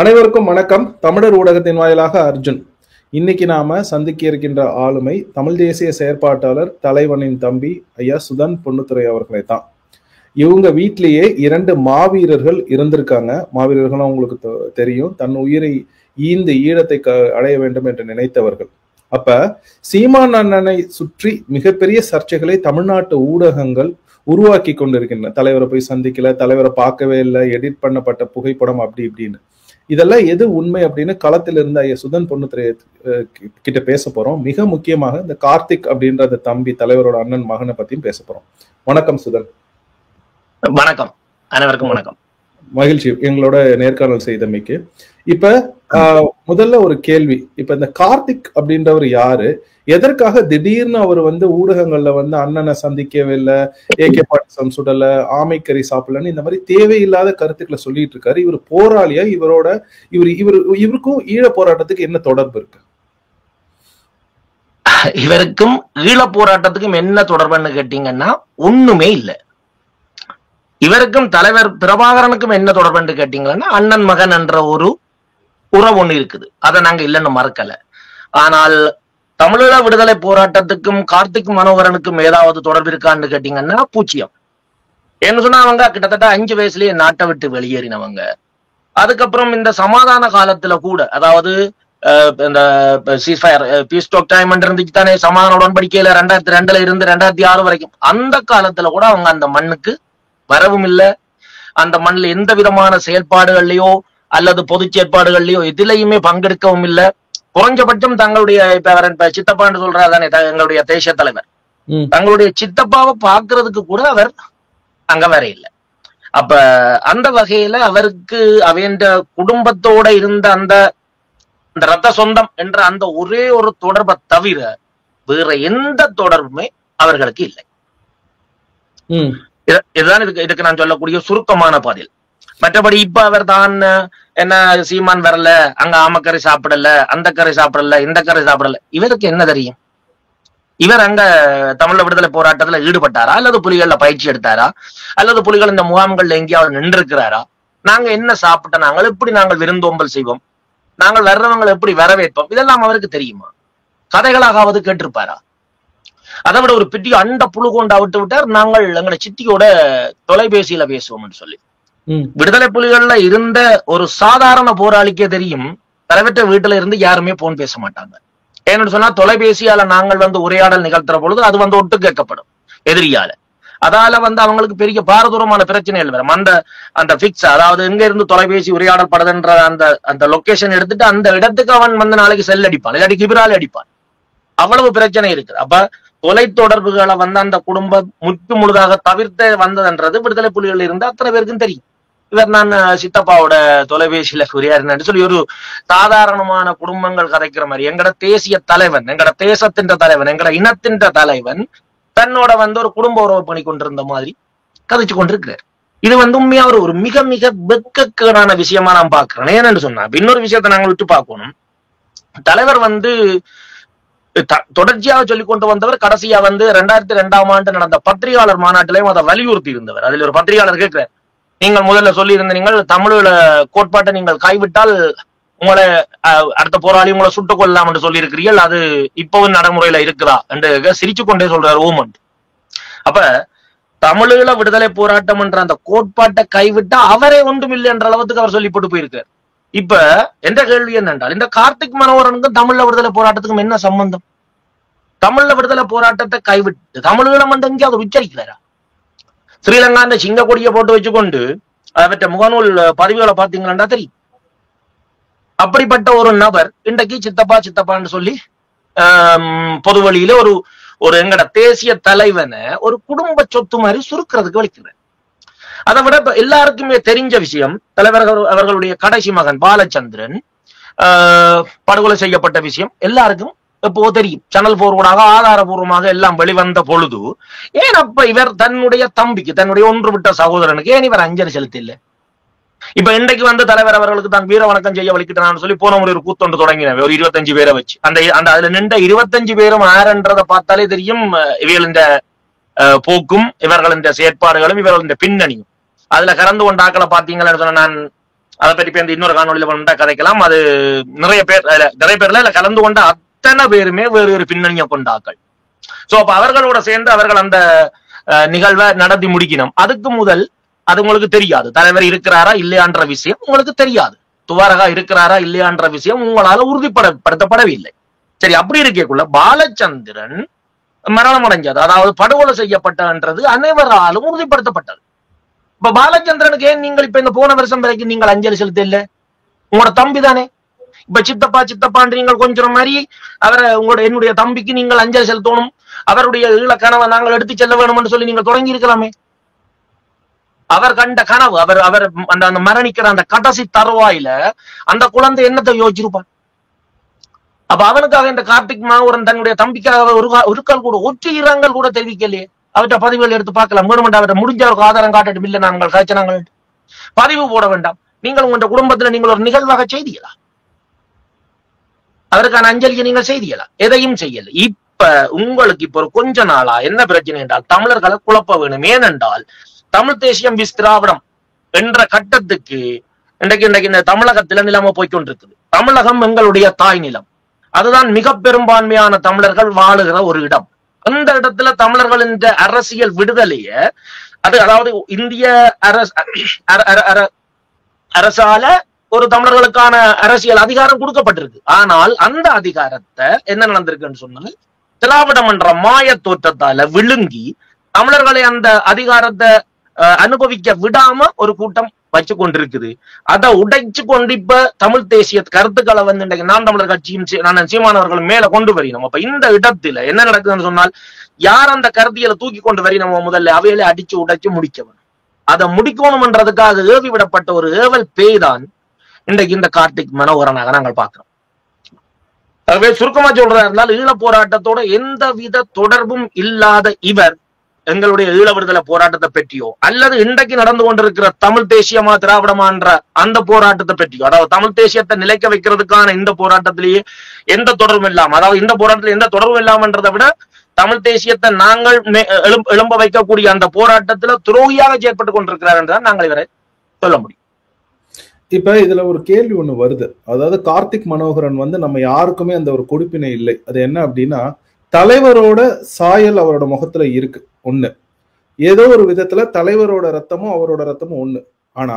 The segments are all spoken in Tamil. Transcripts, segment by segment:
அனைவருக்கும் வணக்கம். தமிழர் ஊடகத்தின் வாயிலாக அர்ஜுன். இன்னைக்கு நாம சந்திக்க இருக்கின்ற ஆளுமை தமிழ் தேசிய செயற்பாட்டாளர் தலைவனின் தம்பி ஐயா சுதன் பொன்னுத்துரை அவர்களை தான். இவங்க வீட்டிலேயே 2 மாவீரர்கள் இருந்திருக்காங்க. மாவீரர்களும் உங்களுக்கு தெரியும், தன் உயிரை ஈந்து ஈழத்தை அடைய வேண்டும் என்று நினைத்தவர்கள். அப்ப சீமான் அண்ணனை சுற்றி மிகப்பெரிய சர்ச்சைகளை தமிழ்நாட்டு ஊடகங்கள் உருவாக்கி கொண்டிருக்கின்றன. தலைவரை போய் சந்திக்கல, தலைவரை பார்க்கவே இல்லை, எடிட் பண்ணப்பட்ட புகைப்படம் அப்படி இப்படின்னு. இதெல்லாம் எது உண்மை அப்படின்னு களத்தில் இருந்த ஐயா சுதன் பொன்னுத்துரை கிட்ட பேச போறோம். மிக முக்கியமாக இந்த கார்த்திக் அப்படின்ற அந்த தம்பி தலைவரோட அண்ணன் மகனை பத்தியும் பேச போறோம். வணக்கம் சுதன். வணக்கம், அனைவருக்கும் வணக்கம். மகிழ்ச்சி எங்களோட நேர்காணல் செய்தமைக்கு. இப்ப முதல்ல ஒரு கேள்வி. இப்ப இந்த கார்த்திக் அப்படின்றவர் யாரு? எதற்காக திடீர்னு அவர் ஊடகங்கள்ல அண்ணனை சந்திக்கவே இல்லை, ஏகே பாட்டிசம் சுடல, ஆமைக்கறி சாப்பிடலன்னு இந்த மாதிரி தேவையில்லாத கருத்துக்களை சொல்லிட்டு இருக்காரு. இவர் போராளியா? இவருக்கும் ஈழ போராட்டத்துக்கு என்ன தொடர்பு இருக்கு? இவருக்கும் ஈழ போராட்டத்துக்கும் என்ன தொடர்புன்னு கேட்டீங்கன்னா ஒண்ணுமே இல்லை. இவருக்கும் தலைவர் பிரபாகரனுக்கும் என்ன தொடர்புன்னு கேட்டீங்கன்னா அண்ணன் மகன் என்ற ஒரு உறவு ஒண்ணு இருக்குது. அதை நாங்க இல்லைன்னு மறக்கல. ஆனால் தமிழீழ விடுதலை போராட்டத்துக்கும் கார்த்திக் மனோகரனுக்கும் ஏதாவது தொடர்பு இருக்கான்னு கேட்டீங்கன்னா பூச்சியம். என்ன சொன்னா அவங்க கிட்டத்தட்ட 5 வயசுலயே நாட்டை விட்டு வெளியேறினவங்க. அதுக்கப்புறம் இந்த சமாதான காலத்துல கூட, அதாவது இந்த பீஸ் டாக் டைம் இருந்துச்சு தானே, சமாதான உடன்படிக்கையில 2002 இருந்து 2006 வரைக்கும், அந்த காலத்துல கூட அவங்க அந்த மண்ணுக்கு வரவும் இல்லை. அந்த மண்ணில் எந்த விதமான செயல்பாடுகள்லயோ அல்லது பொது செயற்பாடுகள்லயோ எதிலையுமே பங்கெடுக்கவும் இல்லை. குறைஞ்சபட்சம் தங்களுடைய இப்ப சித்தப்பான்னு சொல்றாதானே எங்களுடைய தேசிய தலைவர், தங்களுடைய சித்தப்பாவை பாக்குறதுக்கு கூட அவர் அங்க வர இல்லை. அப்ப அந்த வகையில அவருக்கு அவையன்ற குடும்பத்தோட இருந்த அந்த ரத்த சொந்தம் என்ற அந்த ஒரே ஒரு தொடர்பை தவிர வேற எந்த தொடர்புமே அவர்களுக்கு இல்லை. இதுதான் இதுக்கு நான் சொல்லக்கூடிய சுருக்கமான பதில். மற்றபடி இப்ப அவர் தான் என்ன சீமான் வரல, அங்க ஆமக்கரை சாப்பிடல, அந்த கரை சாப்பிடல, இந்த கரை சாப்பிடல, இவருக்கு என்ன தெரியும்? இவர் அங்க தமிழ் விடுதலை போராட்டத்துல ஈடுபட்டாரா, அல்லது புலிகள்ல பயிற்சி எடுத்தாரா, அல்லது புலிகள் இந்த முகாம்கள்ல எங்கேயாவது நின்றிருக்கிறாரா? நாங்க என்ன சாப்பிட்ட, நாங்கள் எப்படி நாங்கள் விருந்தோம்பல் செய்வோம், நாங்கள் வர்றவங்களை எப்படி வரவேற்போம், இதெல்லாம் அவருக்கு தெரியுமா? கதைகளாகாவது கேட்டிருப்பாரா? அதை விட ஒரு பெரிய அண்ட புழு கொண்டு விட்டு விட்டார், நாங்கள் எங்களை சித்தியோட தொலைபேசியில பேசுவோம்னு சொல்லி. விடுதலை புலிகள்ல இருந்த ஒரு சாதாரண போராளிக்கே தெரியும், தலைவற்ற வீட்டுல இருந்து யாருமே போன் பேச மாட்டாங்க. ஏன்னு சொன்னா தொலைபேசியால நாங்கள் உரையாடல் நிகழ்த்துற பொழுது அது ஒட்டு கேட்கப்படும் எதிரியால. அதால அவங்களுக்கு பெரிய பாரதூரமான பிரச்சனைகள் வரும். அந்த பிக்ஸ், அதாவது எங்க இருந்து தொலைபேசி உரையாடல் படுதுன்ற அந்த லொகேஷன் எடுத்துட்டு அந்த இடத்துக்கு அவன் நாளைக்கு செல் அடிப்பான், இல்லாட்டி கிபிரால் அடிப்பான். அவ்வளவு பிரச்சனை இருக்குது. அப்ப தொலை தொடர்புகளை அந்த குடும்பம் முற்று முழுதாக தவிர்த்து வந்ததுன்றது விடுதலை புலிகள் இருந்து அத்தனை பேருக்கும் தெரியும். இவர் நான் சித்தப்பாவோட தொலைபேசியில உரையாடினு சொல்லி ஒரு சாதாரணமான குடும்பங்கள் கதைக்கிற மாதிரி, எங்கட தேசிய தலைவன், எங்கட தேசத்தின் தலைவன், எங்கட இனத்தின் தலைவன் தன்னோட ஒரு குடும்ப உறவு பண்ணி கொண்டிருந்த மாதிரி கதைச்சு கொண்டிருக்கிறார். இது உண்மையா ஒரு மிக மிக வெட்கக்கேடான விஷயமா நான் பாக்குறேன். ஏன்னு சொன்னா இன்னொரு விஷயத்த நாங்கள் விட்டு பார்க்கணும். தலைவர் தொடர்ச்சியாக சொல்லிக் கொண்டு வந்தவர். கடைசியா 2002ஆம் ஆண்டு நடந்த பத்திரிகையாளர் மாநாட்டிலையும் அதை வலியுறுத்தி இருந்தவர். அதில் ஒரு பத்திரிகையாளர் கேட்கிறார், நீங்கள் முதல்ல சொல்லி இருந்த நீங்கள் தமிழோட கோட்பாட்டை நீங்கள் கைவிட்டால் உங்களை அடுத்த போராளி உங்களை சுட்டுக் கொள்ளலாம் என்று சொல்லி இருக்கிறீர்கள், அது இப்பவும் நடைமுறையில இருக்குதா என்று சிரிச்சு கொண்டே சொல்றாரு ஓமன். அப்ப தமிழீழ விடுதலை போராட்டம் என்ற அந்த கோட்பாட்டை கைவிட்டா அவரே ஒன்றுமில்லை என்ற அளவுக்கு அவர் சொல்லி போட்டு போயிருக்கார். இப்ப எந்த கேள்வி என்னென்றால், இந்த கார்த்திக் மனோகரனுக்கும் தமிழ விடுதலை போராட்டத்துக்கும் என்ன சம்பந்தம்? தமிழ விடுதலை போராட்டத்தை கைவிட்டு தமிழீழம் எங்கேயாவது உச்சரிக்கிறாரா? ஸ்ரீலங்கா சிங்க கொடியை போட்டு வச்சுக்கொண்டு அதை முகநூல் பதிவுகளை பார்த்தீங்களா தெரியும். அப்படிப்பட்ட ஒரு நபர் இன்றைக்கு சித்தப்பா சித்தப்பான்னு சொல்லி பொது வழியில ஒரு எங்கட தேசிய தலைவனை ஒரு குடும்ப சொத்து மாதிரி சுருக்கிறதுக்கு வலிக்கிறார். அதை விட எல்லாருக்குமே தெரிஞ்ச விஷயம், தலைவர் அவர்களுடைய கடைசி மகன் பாலச்சந்திரன் படுகொலை செய்யப்பட்ட விஷயம் எல்லாருக்கும் எப்போ தெரியும். சேனல் 4 ஊடாக ஆதாரபூர்வமாக எல்லாம் வெளிவந்த பொழுது ஏன் அப்ப இவர் தன்னுடைய தம்பிக்கு, தன்னுடைய ஒன்று விட்ட சகோதரனுக்கு ஏன் இவர் அஞ்சலி செலுத்த இல்லை? இப்ப இன்றைக்கு தலைவர் அவர்களுக்கு தான் வீர வணக்கம் செய்ய வலிக்கிட்டான்னு சொல்லி போன முறை ஒரு கூத்தொண்டு தொடங்கினவே ஒரு 25 பேரை வச்சு. அந்த அதுல நின்ற 25 பேரும் ஆறுன்றதை பார்த்தாலே தெரியும் இவர்கள் இந்த போக்கும், இவர்கள் இந்த செயற்பாடுகளும், இவர்கள் இந்த பின்னணியும். அதுல கலந்து கொண்டாக்களை பாத்தீங்கன்னு சொன்ன நான் அதை பற்றி பேருந்து இன்னொரு காணொலியில வந்தா கதைக்கலாம். அது நிறைய பேர்ல கலந்து கொண்ட அத்தனை பேருமே வேறு ஒரு பின்னணியை கொண்டாக்கள். சோ அப்ப அவர்களோட சேர்ந்து அவர்கள் அந்த நிகழ்வை நடத்தி முடிக்கணும். அதுக்கு முதல் அது உங்களுக்கு தெரியாது, தலைவர் இருக்கிறாரா இல்லையான்ற விஷயம் உங்களுக்கு தெரியாது, துவாரகா இருக்கிறாரா இல்லையான்ற விஷயம் உங்களால உறுதிப்படுத்தப்படவில்லை. சரி, அப்படி இருக்கக்குள்ள பாலச்சந்திரன் மரணம் அடைஞ்சது, அதாவது படுகொலை செய்யப்பட்டது அனைவராலும் உறுதிப்படுத்தப்பட்டது. இப்ப பாலச்சந்திரனுக்கு ஏன் நீங்கள் இப்ப இந்த போன வருஷம் வரைக்கும் நீங்கள் அஞ்சலி செலுத்த இல்ல? உங்களோட தம்பி தானே. இப்ப சித்தப்பான்னு நீங்கள் கொஞ்சம் மாதிரி அவரை என்னுடைய தம்பிக்கு நீங்கள் அஞ்சலி செலுத்தணும், அவருடைய ஈழ கனவை நாங்கள் எடுத்து செல்ல வேணும் என்று சொல்லி நீங்கள் தொடங்கி இருக்கலாமே. அவர் கண்ட கனவு, அவர் அந்த மரணிக்கிற அந்த கடைசி தருவாயில அந்த குழந்தை என்னத்தை யோசிச்சிருப்பான். அப்ப அவனுக்காக இந்த கார்த்திக் மாவூரன் தன்னுடைய தம்பிக்காக ஒரு கால் கூட ஒற்றை இரங்கல் கூட தெரிவிக்கலையே. அவற்றை பதிவுகள் எடுத்து பார்க்கலாம். வேணுமெண்டா அவரை முடிஞ்ச ஒரு ஆதாரம் காட்டட்டும். இல்ல நாங்கள் காய்ச்சனாங்கள் பதிவு போட வேண்டாம். நீங்கள் உங்க குடும்பத்துல நீங்கள் ஒரு நிகழ்வாக செய்தியலா, அவருக்கான அஞ்சலியை நீங்கள் செய்தியலா, எதையும் செய்யல. இப்ப உங்களுக்கு இப்ப ஒரு கொஞ்ச நாளா என்ன பிரச்சனை என்றால் தமிழர்களை குழப்ப வேணும். ஏனென்றால் தமிழ் தேசியம் திராவிடம் என்ற கட்டத்துக்கு இன்றைக்கு இந்த தமிழகத்துல நிலைமை போய்கொண்டிருக்குது. தமிழகம் எங்களுடைய தாய் நிலம், அதுதான் மிக பெரும்பான்மையான தமிழர்கள் வாழுகிற ஒரு இடம். அந்த இடத்துல தமிழர்களின் அரசியல் விடுதலைய அதாவது இந்திய அரசால ஒரு தமிழர்களுக்கான அரசியல் அதிகாரம் கொடுக்கப்பட்டிருக்கு. ஆனால் அந்த அதிகாரத்தை என்ன நடந்திருக்குன்னு சொன்னால் திராவிடம் என்ற மாய தோற்றத்தால விழுங்கி தமிழர்களை அந்த அதிகாரத்தை அனுபவிக்க விடாம ஒரு கூட்டம் வச்சு கொண்டிருக்குது. அதை உடைச்சு கொண்டு இப்ப தமிழ் தேசிய கருத்துக்களை வந்து இன்றைக்கு நாம் தமிழர் கட்சியும் சீமானவர்களும் மேல கொண்டு வரணும். அப்ப இந்த இடத்துல என்ன நடக்குதுன்னு சொன்னால் யார் அந்த கருத்தியலை தூக்கி கொண்டு வரணும், முதல்ல அவையில அடிச்சு உடைச்சு முடிக்கணும். அதை முடிக்கணும்ன்றதுக்காக ஏவி விடப்பட்ட ஒரு ஏவல் பேய் தான் இன்றைக்கு இந்த கார்த்திக் மனோகரனாக நாங்கள் பார்க்கிறோம். ஆகவே சுருக்கமா சொல்றதா இருந்தால் ஈழ போராட்டத்தோட எந்தவித தொடர்பும் இல்லாத இவர் எங்களுடைய ஈழ விடுதலை போராட்டத்தை பற்றியோ அல்லது இன்றைக்கு நடந்து கொண்டிருக்கிற தமிழ் தேசியமா திராவிடமான்ற அந்த போராட்டத்தை பற்றியோ, அதாவது தமிழ் தேசியத்தை நிலைக்க வைக்கிறதுக்கான இந்த போராட்டத்திலேயே எந்த தொடர்பும் இல்லாம, அதாவது இந்த போராட்டத்துல எந்த தொடர்பும் இல்லாமன்றதை விட தமிழ் தேசியத்தை நாங்கள் எழும்ப வைக்கக்கூடிய அந்த போராட்டத்துல துரோகியாக செயற்பட்டு கொண்டிருக்கிறார் என்றுதான் நாங்கள் இவரை சொல்ல முடியும். இப்ப இதுல ஒரு கேள்வி ஒண்ணு வருது. அதாவது கார்த்திக் மனோகரன் வந்து நம்ம யாருக்குமே அந்த ஒரு கொடுப்பினை இல்லை. அது என்ன அப்படின்னா தலைவரோட சாயல் அவரோட முகத்துல இருக்கு ஒண்ணு. ஏதோ ஒரு விதத்துல தலைவரோட ரத்தமும் அவரோட ரத்தமும் ஒண்ணு. ஆனா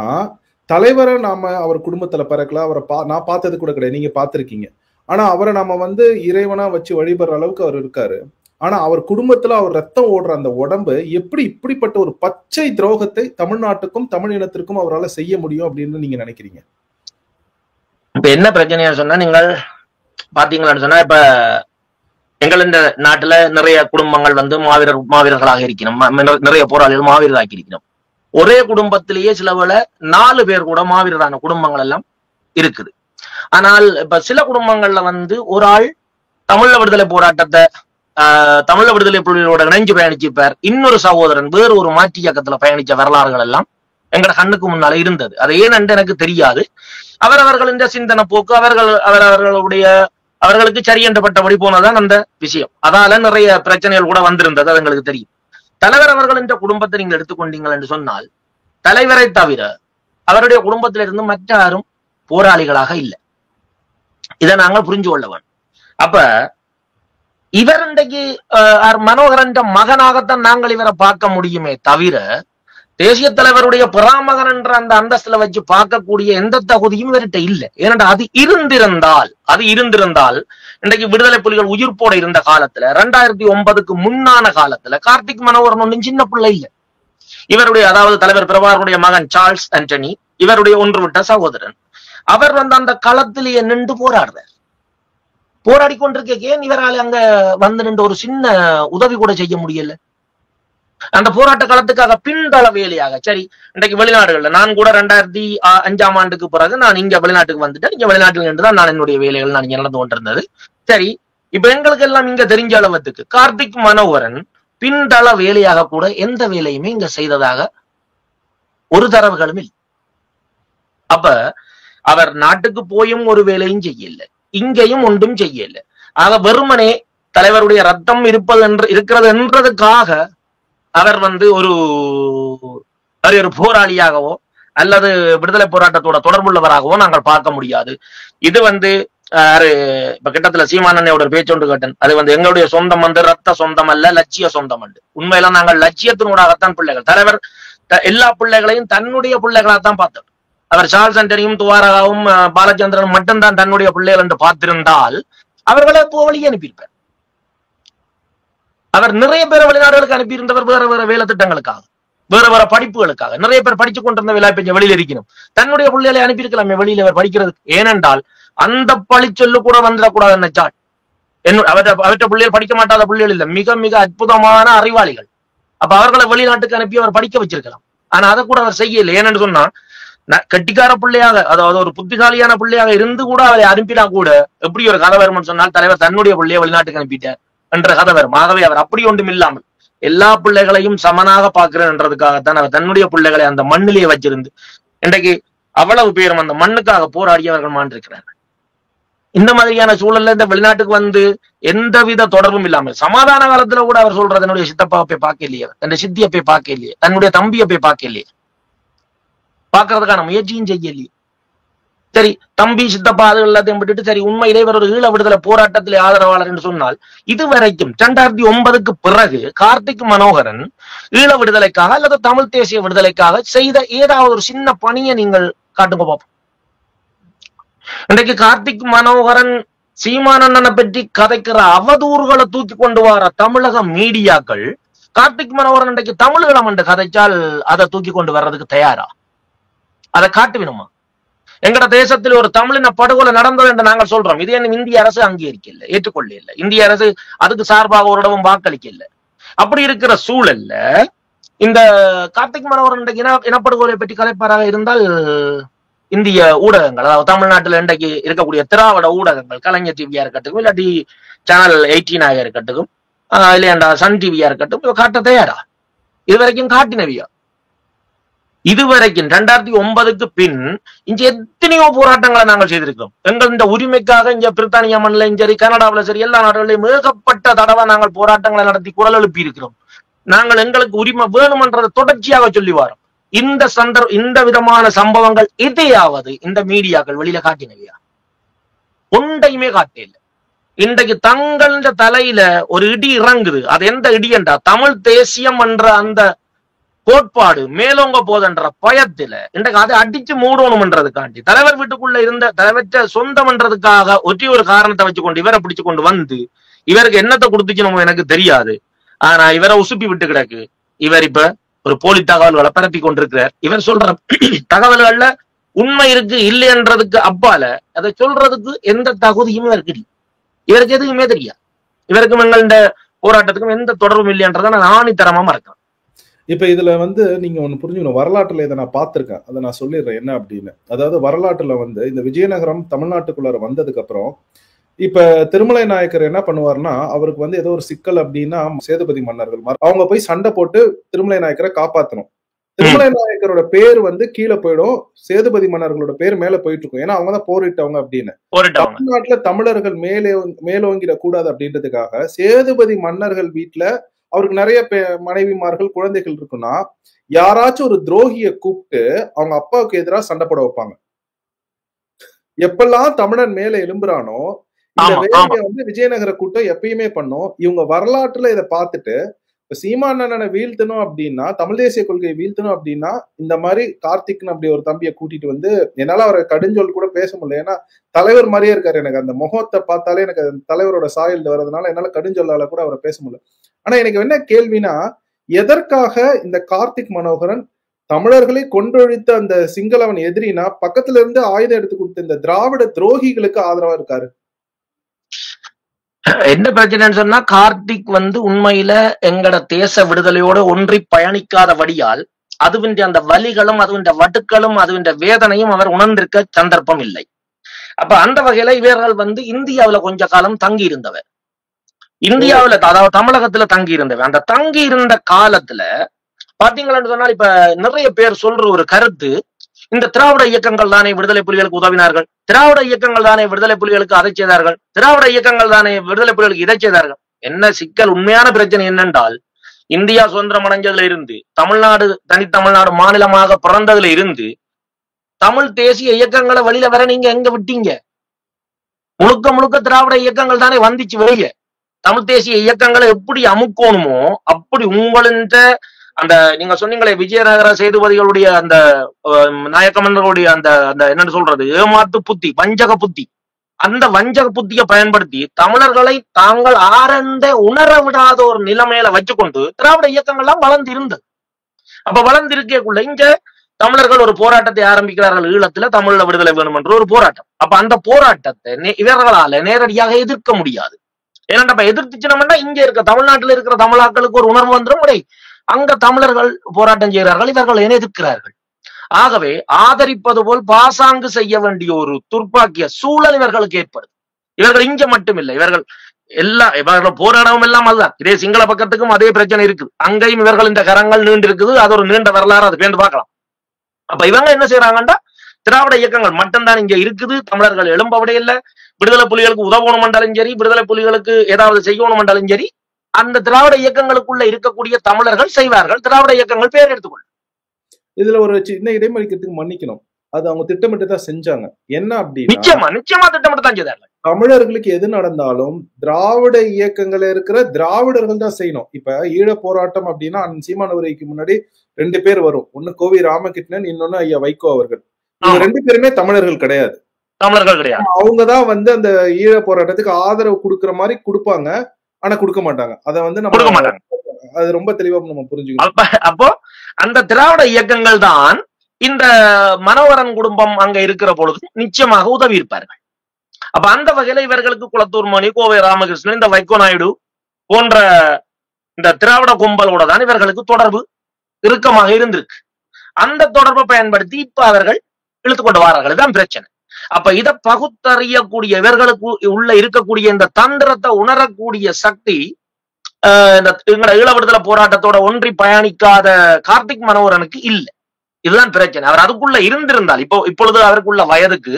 தலைவரை நாம அவர் குடும்பத்துல பிறக்கல, அவரை நான் பார்த்தது கூட கிடையாது, நீங்க பார்த்திருக்கீங்க. ஆனா அவரை நாம வந்து இறைவனா வச்சு வழிபடுற அளவுக்கு அவர் இருக்காரு. ஆனா அவர் குடும்பத்துல அவர் ரத்தம் ஓடுற அந்த உடம்பு எப்படி இப்படிப்பட்ட ஒரு பச்சை துரோகத்தை தமிழ்நாட்டுக்கும் தமிழ் இனத்திற்கும் அவரால் செய்ய முடியும் அப்படின்னு நீங்க நினைக்கிறீங்க? இப்ப என்ன பிரச்சனையா சொன்னா நீங்கள் பாத்தீங்களான்னு சொன்னா இப்ப எங்கள் இந்த நாட்டுல நிறைய குடும்பங்கள் வந்து மாவீரர்களாக இருக்கணும், நிறைய போராளிகள் மாவீரராக்கி இருக்கணும். ஒரே குடும்பத்திலேயே சில வேளை 4 பேர் கூட மாவீரரான குடும்பங்கள் எல்லாம் இருக்குது. ஆனால் இப்ப சில குடும்பங்கள்ல வந்து ஒரு ஆள் தமிழ விடுதலை போராட்டத்தை தமிழ விடுதலை புலிகளோட இணைஞ்சு பயணிச்சிருப்பார், இன்னொரு சகோதரன் வேறு ஒரு மாற்று இயக்கத்துல பயணிச்ச வரலாறுகள் எல்லாம் எங்கட கண்ணுக்கு முன்னால இருந்தது. அது ஏனென்று எனக்கு தெரியாது. அவரவர்களின் சிந்தனை போக்கு அவர்களுக்கு சரியென்றப்பட்டபடி போனதான் அந்த விஷயம். அதால நிறைய பிரச்சனைகள் கூட வந்திருந்தது, அது எங்களுக்கு தெரியும். தலைவர் அவர்களின் குடும்பத்தை நீங்கள் எடுத்துக்கொண்டீங்கள் என்று சொன்னால் தலைவரை தவிர அவருடைய குடும்பத்திலிருந்து மற்ற யாரும் போராளிகளாக இல்லை. இதை நாங்கள் புரிஞ்சு கொள்ள வேண்டும். அப்ப இவர் இன்றைக்கு மனோகரன் மகனாகத்தான் நாங்கள் இவரை பார்க்க முடியுமே தவிர தேசிய தலைவருடைய பிராமகன் என்ற அந்த அந்தஸ்துல வச்சு பார்க்கக்கூடிய எந்த தகுதியும் இவர்கிட்ட இல்லை. ஏனென்றால் அது இருந்திருந்தால் இன்றைக்கு விடுதலை புலிகள் உயிர்ப்போட இருந்த காலத்துல 2009க்கு முன்னான காலத்துல கார்த்திக் மனோகரன் ஒன்றும் சின்ன பிள்ளை இல்லை. இவருடைய அதாவது தலைவர் பிரபாகருடைய மகன் சார்ல்ஸ் ஆண்டனி இவருடைய ஒன்றுவிட்ட சகோதரன், அவர் வந்து அந்த களத்திலேயே நின்று போராடி கொண்டிருக்க ஏன் இவரால் அங்க வந்து நின்று ஒரு சின்ன உதவி கூட செய்ய முடியல? அந்த போராட்ட காலத்துக்காக பின்தள வேலையாக சரி இன்றைக்கு வெளிநாடுகள்ல நான் கூட 2005ஆம் ஆண்டுக்கு பிறகு நான் இங்க வெளிநாட்டுக்கு வந்துட்டேன். இங்க வெளிநாட்டுல நின்றுதான் நான் என்னுடைய வேலைகள் நான் இங்க நடந்து கொண்டிருந்தது. சரி, இப்ப எங்களுக்கு எல்லாம் இங்க தெரிஞ்ச அளவுக்கு கார்த்திக் மனோகரன் பின்தள வேலையாக கூட எந்த வேலையுமே இங்க செய்ததாக ஒரு தரவுகளும் இல்லை. அப்ப அவர் நாட்டுக்கு போயும் ஒரு வேலையும் செய்யல, இங்கேயும் ஒன்றும் செய்யல. ஆக வெறுமனே தலைவருடைய ரத்தம் இருக்கிறது என்றதுக்காக அவர் வந்து ஒரு போராளியாகவோ அல்லது விடுதலை போராட்டத்தோட தொடர்புள்ளவராகவோ நாங்கள் பார்க்க முடியாது. இது இப்ப கிட்டத்துல சீமானண்ணையோட பேச்சு ஒன்று கேட்டேன். அது எங்களுடைய சொந்தம் ரத்த சொந்தம் அல்ல, லட்சிய சொந்தம் அண்டு. உண்மையில நாங்கள் லட்சியத்தினூடாகத்தான் பிள்ளைகள். தலைவர் எல்லா பிள்ளைகளையும் தன்னுடைய பிள்ளைகளாகத்தான் பார்த்தார். அவர் சார்ல்ஸ் ஆண்டனியும் துவாரகாவும் பாலச்சந்திரனும் மட்டும்தான் தன்னுடைய பிள்ளைகள் என்று பார்த்திருந்தால் அவர்களை வழியே அனுப்பியிருப்பார். அவர் நிறைய பேர் வெளிநாடுகளுக்கு அனுப்பியிருந்தவர் வேற வேற வேலை திட்டங்களுக்காக, வேற வேற படிப்புகளுக்காக. நிறைய பேர் படிச்சு கொண்டிருந்த வேலை பெஞ்ச வெளியில இருக்கணும். தன்னுடைய பிள்ளைகளை அனுப்பியிருக்கலாமே வெளியில அவர் படிக்கிறதுக்கு. ஏனென்றால் அந்த பழிச்சொல்லு கூட வந்துடக்கூடாது நினைச்சால். அவற்றை பிள்ளைகள் படிக்க மாட்டாத பிள்ளைகள் இல்ல, மிக மிக அற்புதமான அறிவாளிகள். அப்ப அவர்களை வெளிநாட்டுக்கு அனுப்பி அவர் படிக்க வச்சிருக்கலாம். ஆனா அதை கூட அவர் செய்யல. ஏன்னு சொன்னா கட்டிக்கார பிள்ளையாக, அதாவது ஒரு புத்திசாலியான பிள்ளையாக இருந்து கூட அவரை அனுப்பினா கூட எப்படி ஒரு கதை வரும்னு சொன்னால் தலைவர் தன்னுடைய பிள்ளையை வெளிநாட்டுக்கு அனுப்பிட்டார் என்ற கதை வரும். ஆகவே அவர் அப்படி ஒன்றும் இல்லாமல் எல்லா பிள்ளைகளையும் சமனாக பார்க்கிறேன் என்றதுக்காகத்தான் அவர் தன்னுடைய பிள்ளைகளை அந்த மண்ணிலேயே வச்சிருந்து இன்றைக்கு அவ்வளவு பேரும் அந்த மண்ணுக்காக போராடி அவர்கள் மாண்டிருக்கிறார்கள். இந்த மாதிரியான சூழல்ல இந்த வெளிநாட்டுக்கு எந்தவித தொடர்பும் இல்லாமல் சமாதான காலத்துல கூட அவர் சொல்றது என்னுடைய சித்தப்பாவை போய் பார்க்க இல்லையே, தன்னுடைய சித்தியை போய் பார்க்க இல்லையே, தன்னுடைய தம்பியை போய் பார்க்க இல்லையே, பார்க்கறதுக்கான முயற்சியும் செய்யலையே. சரி, தம்பி சித்தப்பா அது எல்லாத்தையும் விட்டுட்டு சரி உண்மையிலே இவர் ஒரு ஈழ விடுதலை போராட்டத்திலே ஆதரவாளர் என்று சொன்னால் இதுவரைக்கும் 2009க்கு பிறகு கார்த்திக் மனோகரன் ஈழ விடுதலைக்காக அல்லது தமிழ் தேசிய விடுதலைக்காக செய்த ஏதாவது ஒரு சின்ன பணியை நீங்கள் காட்டுங்க பார்ப்போம். இன்றைக்கு கார்த்திக் மனோகரன் சீமானண்ணனை பற்றி கதைக்கிற அவதூறுகளை தூக்கி கொண்டு வர தமிழக மீடியாக்கள் கார்த்திக் மனோகரன் இன்றைக்கு தமிழீழம் என்று கதைச்சால் அதை தூக்கி கொண்டு வர்றதுக்கு தயாரா? அதை காட்டுவினுமா? எங்கட தேசத்தில் ஒரு தமிழின படுகொலை நடந்தது என்று நாங்கள் சொல்றோம். இது என்ன இந்திய அரசு அங்கீகரிக்க இல்லை, ஏற்றுக்கொள்ள இல்லை. இந்திய அரசு அதுக்கு சார்பாக ஒரு இடமும் வாக்களிக்க இல்லை. அப்படி இருக்கிற சூழல்ல இந்த கார்த்திக் மனோகரன் இன்றைக்கு இனப்படுகொலை பற்றி கதைப்பாராக இருந்தால் இந்திய ஊடகங்கள், அதாவது தமிழ்நாட்டில் இன்றைக்கு இருக்கக்கூடிய திராவிட ஊடகங்கள், கலைஞர் டிவியா இருக்கட்டும், இல்லாட்டி சேனல் 18 இருக்கட்டும், இல்லையாண்டா சன் டிவியா இருக்கட்டும், காட்ட தயாரா? இதுவரைக்கும் காட்டினவியா? இதுவரைக்கும் 2009க்கு பின் இங்க எத்தனையோ போராட்டங்களை நாங்கள் செய்திருக்கிறோம். எங்கள் இந்த உரிமைக்காக இங்க பிரித்தானியா மண்ணிலையும் சரி, கனடாவில சரி, எல்லா நாடுகளிலும் ஏகப்பட்ட தடவை நாங்கள் போராட்டங்களை நடத்தி குரல் எழுப்பி இருக்கிறோம். நாங்கள் எங்களுக்கு உரிமை வேணும்ன்றதை தொடர்ச்சியாக சொல்லி வரோம். இந்த விதமான சம்பவங்கள் எதையாவது இந்த மீடியாக்கள் வெளியில காட்டினவையா? ஒன்றையுமே காட்டல. இன்றைக்கு தங்கள் தலையில ஒரு இடி இறங்குது. அது எந்த இடி என்றா தமிழ் தேசியம் என்ற அந்த கோட்பாடு மேலோங்க போதென்ற பயத்துல இன்றைக்கு அதை அடிச்சு மூடணும்ன்றதுக்காண்டி தலைவர் வீட்டுக்குள்ள இருந்த தலைவற்ற சொந்தம் என்றதுக்காக ஒற்றி ஒரு காரணத்தை வச்சுக்கொண்டு இவரை பிடிச்சு கொண்டு இவருக்கு என்னத்தை கொடுத்துக்கணுமோ எனக்கு தெரியாது. ஆனா இவரை உசுப்பி விட்டு கிடக்கு. இவர் இப்ப ஒரு போலி தகவல்களை பரப்பி கொண்டிருக்கிறார். இவர் சொல்ற தகவல்கள்ல உண்மை இருக்கு இல்லைன்றதுக்கு அப்பால அதை சொல்றதுக்கு எந்த தகுதியுமே இவருக்கு இல்லை. இவருக்கு எதுவுமே தெரியாது. இவருக்கும் எங்கள்ட போராட்டத்துக்கும் எந்த தொடர்பும் இல்லைன்றதை நான் ஆணித்தரமா இருக்கேன். இப்ப இதுல நீங்க ஒண்ணு புரிஞ்சுக்கணும். வரலாற்றுல இதை நான் பார்த்திருக்கேன், அதை நான் சொல்லிடுறேன் என்ன அப்படின்னு. அதாவது வரலாற்றுல இந்த விஜயநகரம் தமிழ்நாட்டுக்குள்ளார வந்ததுக்கு அப்புறம் இப்ப திருமலை நாயக்கர் என்ன பண்ணுவாருன்னா, அவருக்கு ஏதோ ஒரு சிக்கல் அப்படின்னா சேதுபதி மன்னர்கள் அவங்க போய் சண்டை போட்டு திருமலை நாயக்கரை காப்பாத்தணும். திருமலை நாயக்கரோட பேர் கீழே போயிடும், சேதுபதி மன்னர்களோட பேர் மேல போயிட்டு இருக்கும். ஏன்னா அவங்கதான் போரிட்டவங்க அப்படின்னு. தமிழ்நாட்டுல தமிழர்கள் மேலோங்கிட கூடாது அப்படின்றதுக்காக சேதுபதி மன்னர்கள் வீட்டுல அவருக்கு நிறைய மனைவிமார்கள் குழந்தைகள் இருக்குன்னா யாராச்சும் ஒரு துரோகியை கூப்பிட்டு அவங்க அப்பாவுக்கு எதிராக சண்டை போட வைப்பாங்க. எப்பெல்லாம் தமிழன் மேல எழும்புறானோ இந்த வேலையை விஜயநகர கூட்டம் எப்பயுமே பண்ணும். இவங்க வரலாற்றுல இதை பார்த்துட்டு சீமானண்ணனை வீழ்த்தணும் அப்படின்னா, தமிழ் தேசிய கொள்கையை வீழ்த்தணும் அப்படின்னா இந்த மாதிரி கார்த்திக்னு அப்படி ஒரு தம்பியை கூட்டிட்டு என்னால அவரை கடுஞ்சொல் கூட பேச முடியல. ஏன்னா தலைவர் மாதிரியே இருக்காரு. எனக்கு அந்த முகத்தை பார்த்தாலே எனக்கு தலைவரோட சாயல் வர்றதுனால என்னால கடுஞ்சொல்லால கூட அவரை பேச முடியல. ஆனா எனக்கு என்ன கேள்வினா, எதற்காக இந்த கார்த்திக் மனோகரன் தமிழர்களை கொன்றொழித்த அந்த சிங்களவன் எதிரினா பக்கத்துல இருந்து ஆயுதம் எடுத்து கொடுத்த இந்த திராவிட துரோகிகளுக்கு ஆதரவா இருக்காரு? என்ன பிரச்சனைன்னு சொன்னா, கார்த்திக் உண்மையில எங்கட தேச விடுதலையோட ஒன்றி பயணிக்காதபடியால் அதுவின் அந்த வலிகளும் அதுவின் வட்டுக்களும் அதுவின் வேதனையும் அவர் உணர்ந்திருக்க சந்தர்ப்பம் இல்லை. அப்ப அந்த வகையில இவர்கள் இந்தியாவில கொஞ்ச காலம் தங்கி இருந்தவர், இந்தியாவில அதாவது தமிழகத்துல தங்கி இருந்தவர். அந்த தங்கி இருந்த காலத்துல பாத்தீங்கன்னு சொன்னால் இப்ப நிறைய பேர் சொல்ற ஒரு கருத்து, இந்த திராவிட இயக்கங்கள் தானே விடுதலை புலிகளுக்கு உதவினார்கள், திராவிட இயக்கங்கள் தானே விடுதலை புலிகளுக்கு அதை செய்தார்கள், திராவிட இயக்கங்கள் தானே விடுதலை புலிகளுக்கு இதை செய்தார்கள். என்ன சிக்கல், உண்மையான பிரச்சனை என்னென்றால், இந்தியா சுதந்திரம் அடைஞ்சதுல இருந்து தமிழ்நாடு தனித்தமிழ்நாடு மாநிலமாக பிறந்ததுல இருந்து தமிழ் தேசிய இயக்கங்களை வெளியில வர நீங்க எங்க விட்டீங்க? முழுக்க முழுக்க திராவிட இயக்கங்கள் தானே வந்துச்சு வெளியே. தமிழ் தேசிய இயக்கங்களை எப்படி அமுக்கணுமோ அப்படி உங்களின் அந்த நீங்க சொன்னீங்களே விஜயநகர சேதுபதிகளுடைய அந்த நாயக்க மன்னர்களுடைய அந்த அந்த என்னன்னு சொல்றது ஏமாத்து புத்தி, வஞ்சக புத்தி, அந்த வஞ்சக புத்தியை பயன்படுத்தி தமிழர்களை தாங்கள் ஆரண்ட உணர விடாத ஒரு நிலைமையில வச்சுக்கொண்டு திராவிட இயக்கங்கள்லாம் வளர்ந்து இருந்தது. அப்ப வளர்ந்து இருக்கக்குள்ள இங்க தமிழர்கள் ஒரு போராட்டத்தை ஆரம்பிக்கிறார்கள். ஈழத்துல தமிழ்ல விடுதலை வேணும் என்ற ஒரு போராட்டம். அப்ப அந்த போராட்டத்தை இவர்களால நேரடியாக எதிர்க்க முடியாது. ஏன்னா எதிர்த்துச்சுனோம்னா இங்க இருக்க தமிழ்நாட்டில் இருக்கிற தமிழாக்களுக்கு ஒரு உணர்வு வந்துடும், அங்க தமிழர்கள் போராட்டம் செய்கிறார்கள், இவர்கள் எதிர்க்கிறார்கள். ஆகவே ஆதரிப்பது போல் பாசாங்கு செய்ய வேண்டிய ஒரு துர்ப்பாக்கிய சூழல் இவர்களுக்கு ஏற்படுது. இவர்கள் இங்க மட்டும் இல்லை, இவர்கள் போராடவும் எல்லாம் அதுதான். இதே சிங்கள பக்கத்துக்கும் அதே பிரச்சனை இருக்குது. அங்கேயும் இவர்கள் இந்த கரங்கள் நீண்டு இருக்குது. அது ஒரு நீண்ட வரலாறு, அது பேர்ந்து பார்க்கலாம். அப்ப இவங்க என்ன செய்யறாங்கன்னா திராவிட இயக்கங்கள் மட்டும்தான் இங்க இருக்குது, தமிழர்கள் எழும்ப விட இல்லை. விடுதலை புலிகளுக்கு உதவணும் என்றாலும் சரி, விடுதலை புலிகளுக்கு ஏதாவது செய்யணும் என்றாலும் சரி, அந்த திராவிட இயக்கங்களுக்குள்ள இருக்கக்கூடிய தமிழர்கள் செய்வார்கள். திராவிட இயக்கங்கள் பேர் எடுத்துக்கொள்ளும். இதுல ஒரு சின்ன இடைமறிக்கிறதுக்கு மன்னிக்கணும், அது அவங்க திட்டமிட்டு தான் செஞ்சாங்க. என்ன அப்படின்னு நிச்சயமா திட்டமிட்டு தான் செய்தாங்க. தமிழர்களுக்கு எது நடந்தாலும் திராவிட இயக்கங்கள் இருக்கிற திராவிடர்கள் தான் செய்யணும். இப்ப ஈழ போராட்டம் அப்படின்னா சீமான் உரைக்கு முன்னாடி 2 பேர் வரும். ஒன்னு கோவி ராமகிருஷ்ணன், இன்னொன்னு ஐயா வைகோ அவர்கள். இவங்க 2 பேருமே தமிழர்கள் கிடையாது. அவங்கதான் அந்த ஈழ போராட்டத்துக்கு ஆதரவு கொடுக்கற மாதிரி கொடுப்பாங்க, ஆனா கொடுக்க மாட்டாங்க. அத நம்ம அது ரொம்ப தெளிவா நம்ம புரிஞ்சுக்கணும். அப்போ அந்த திராவிட இயக்கங்கள் தான் இந்த மனோகரன் குடும்பம் அங்க இருக்கிற பொழுது நிச்சயமாக உதவி இருப்பார்கள். அப்ப அந்த வகையில இவர்களுக்கு குளத்தூர் மணி, கோவை ராமகிருஷ்ணன், இந்த வைகோ நாயுடு போன்ற இந்த திராவிட கும்பலோட தான் இவர்களுக்கு தொடர்பு இறுக்கமாக இருந்திருக்கு. அந்த தொடர்பை பயன்படுத்தி இப்ப அவர்கள் இழுத்துக்கொண்டு வாரார்கள். தான் பிரச்சனை. அப்ப இதை பகுத்தறியக்கூடிய இவர்களுக்கு உள்ள இருக்கக்கூடிய இந்த தந்திரத்தை உணரக்கூடிய சக்தி இந்த ஈழ விடுதலை போராட்டத்தோட ஒன்றி பயணிக்காத கார்த்திக் மனோகரனுக்கு இல்லை. இதுதான் பிரச்சனை. அவர் அதுக்குள்ள இருந்திருந்தால் இப்பொழுது அவருக்குள்ள வயதுக்கு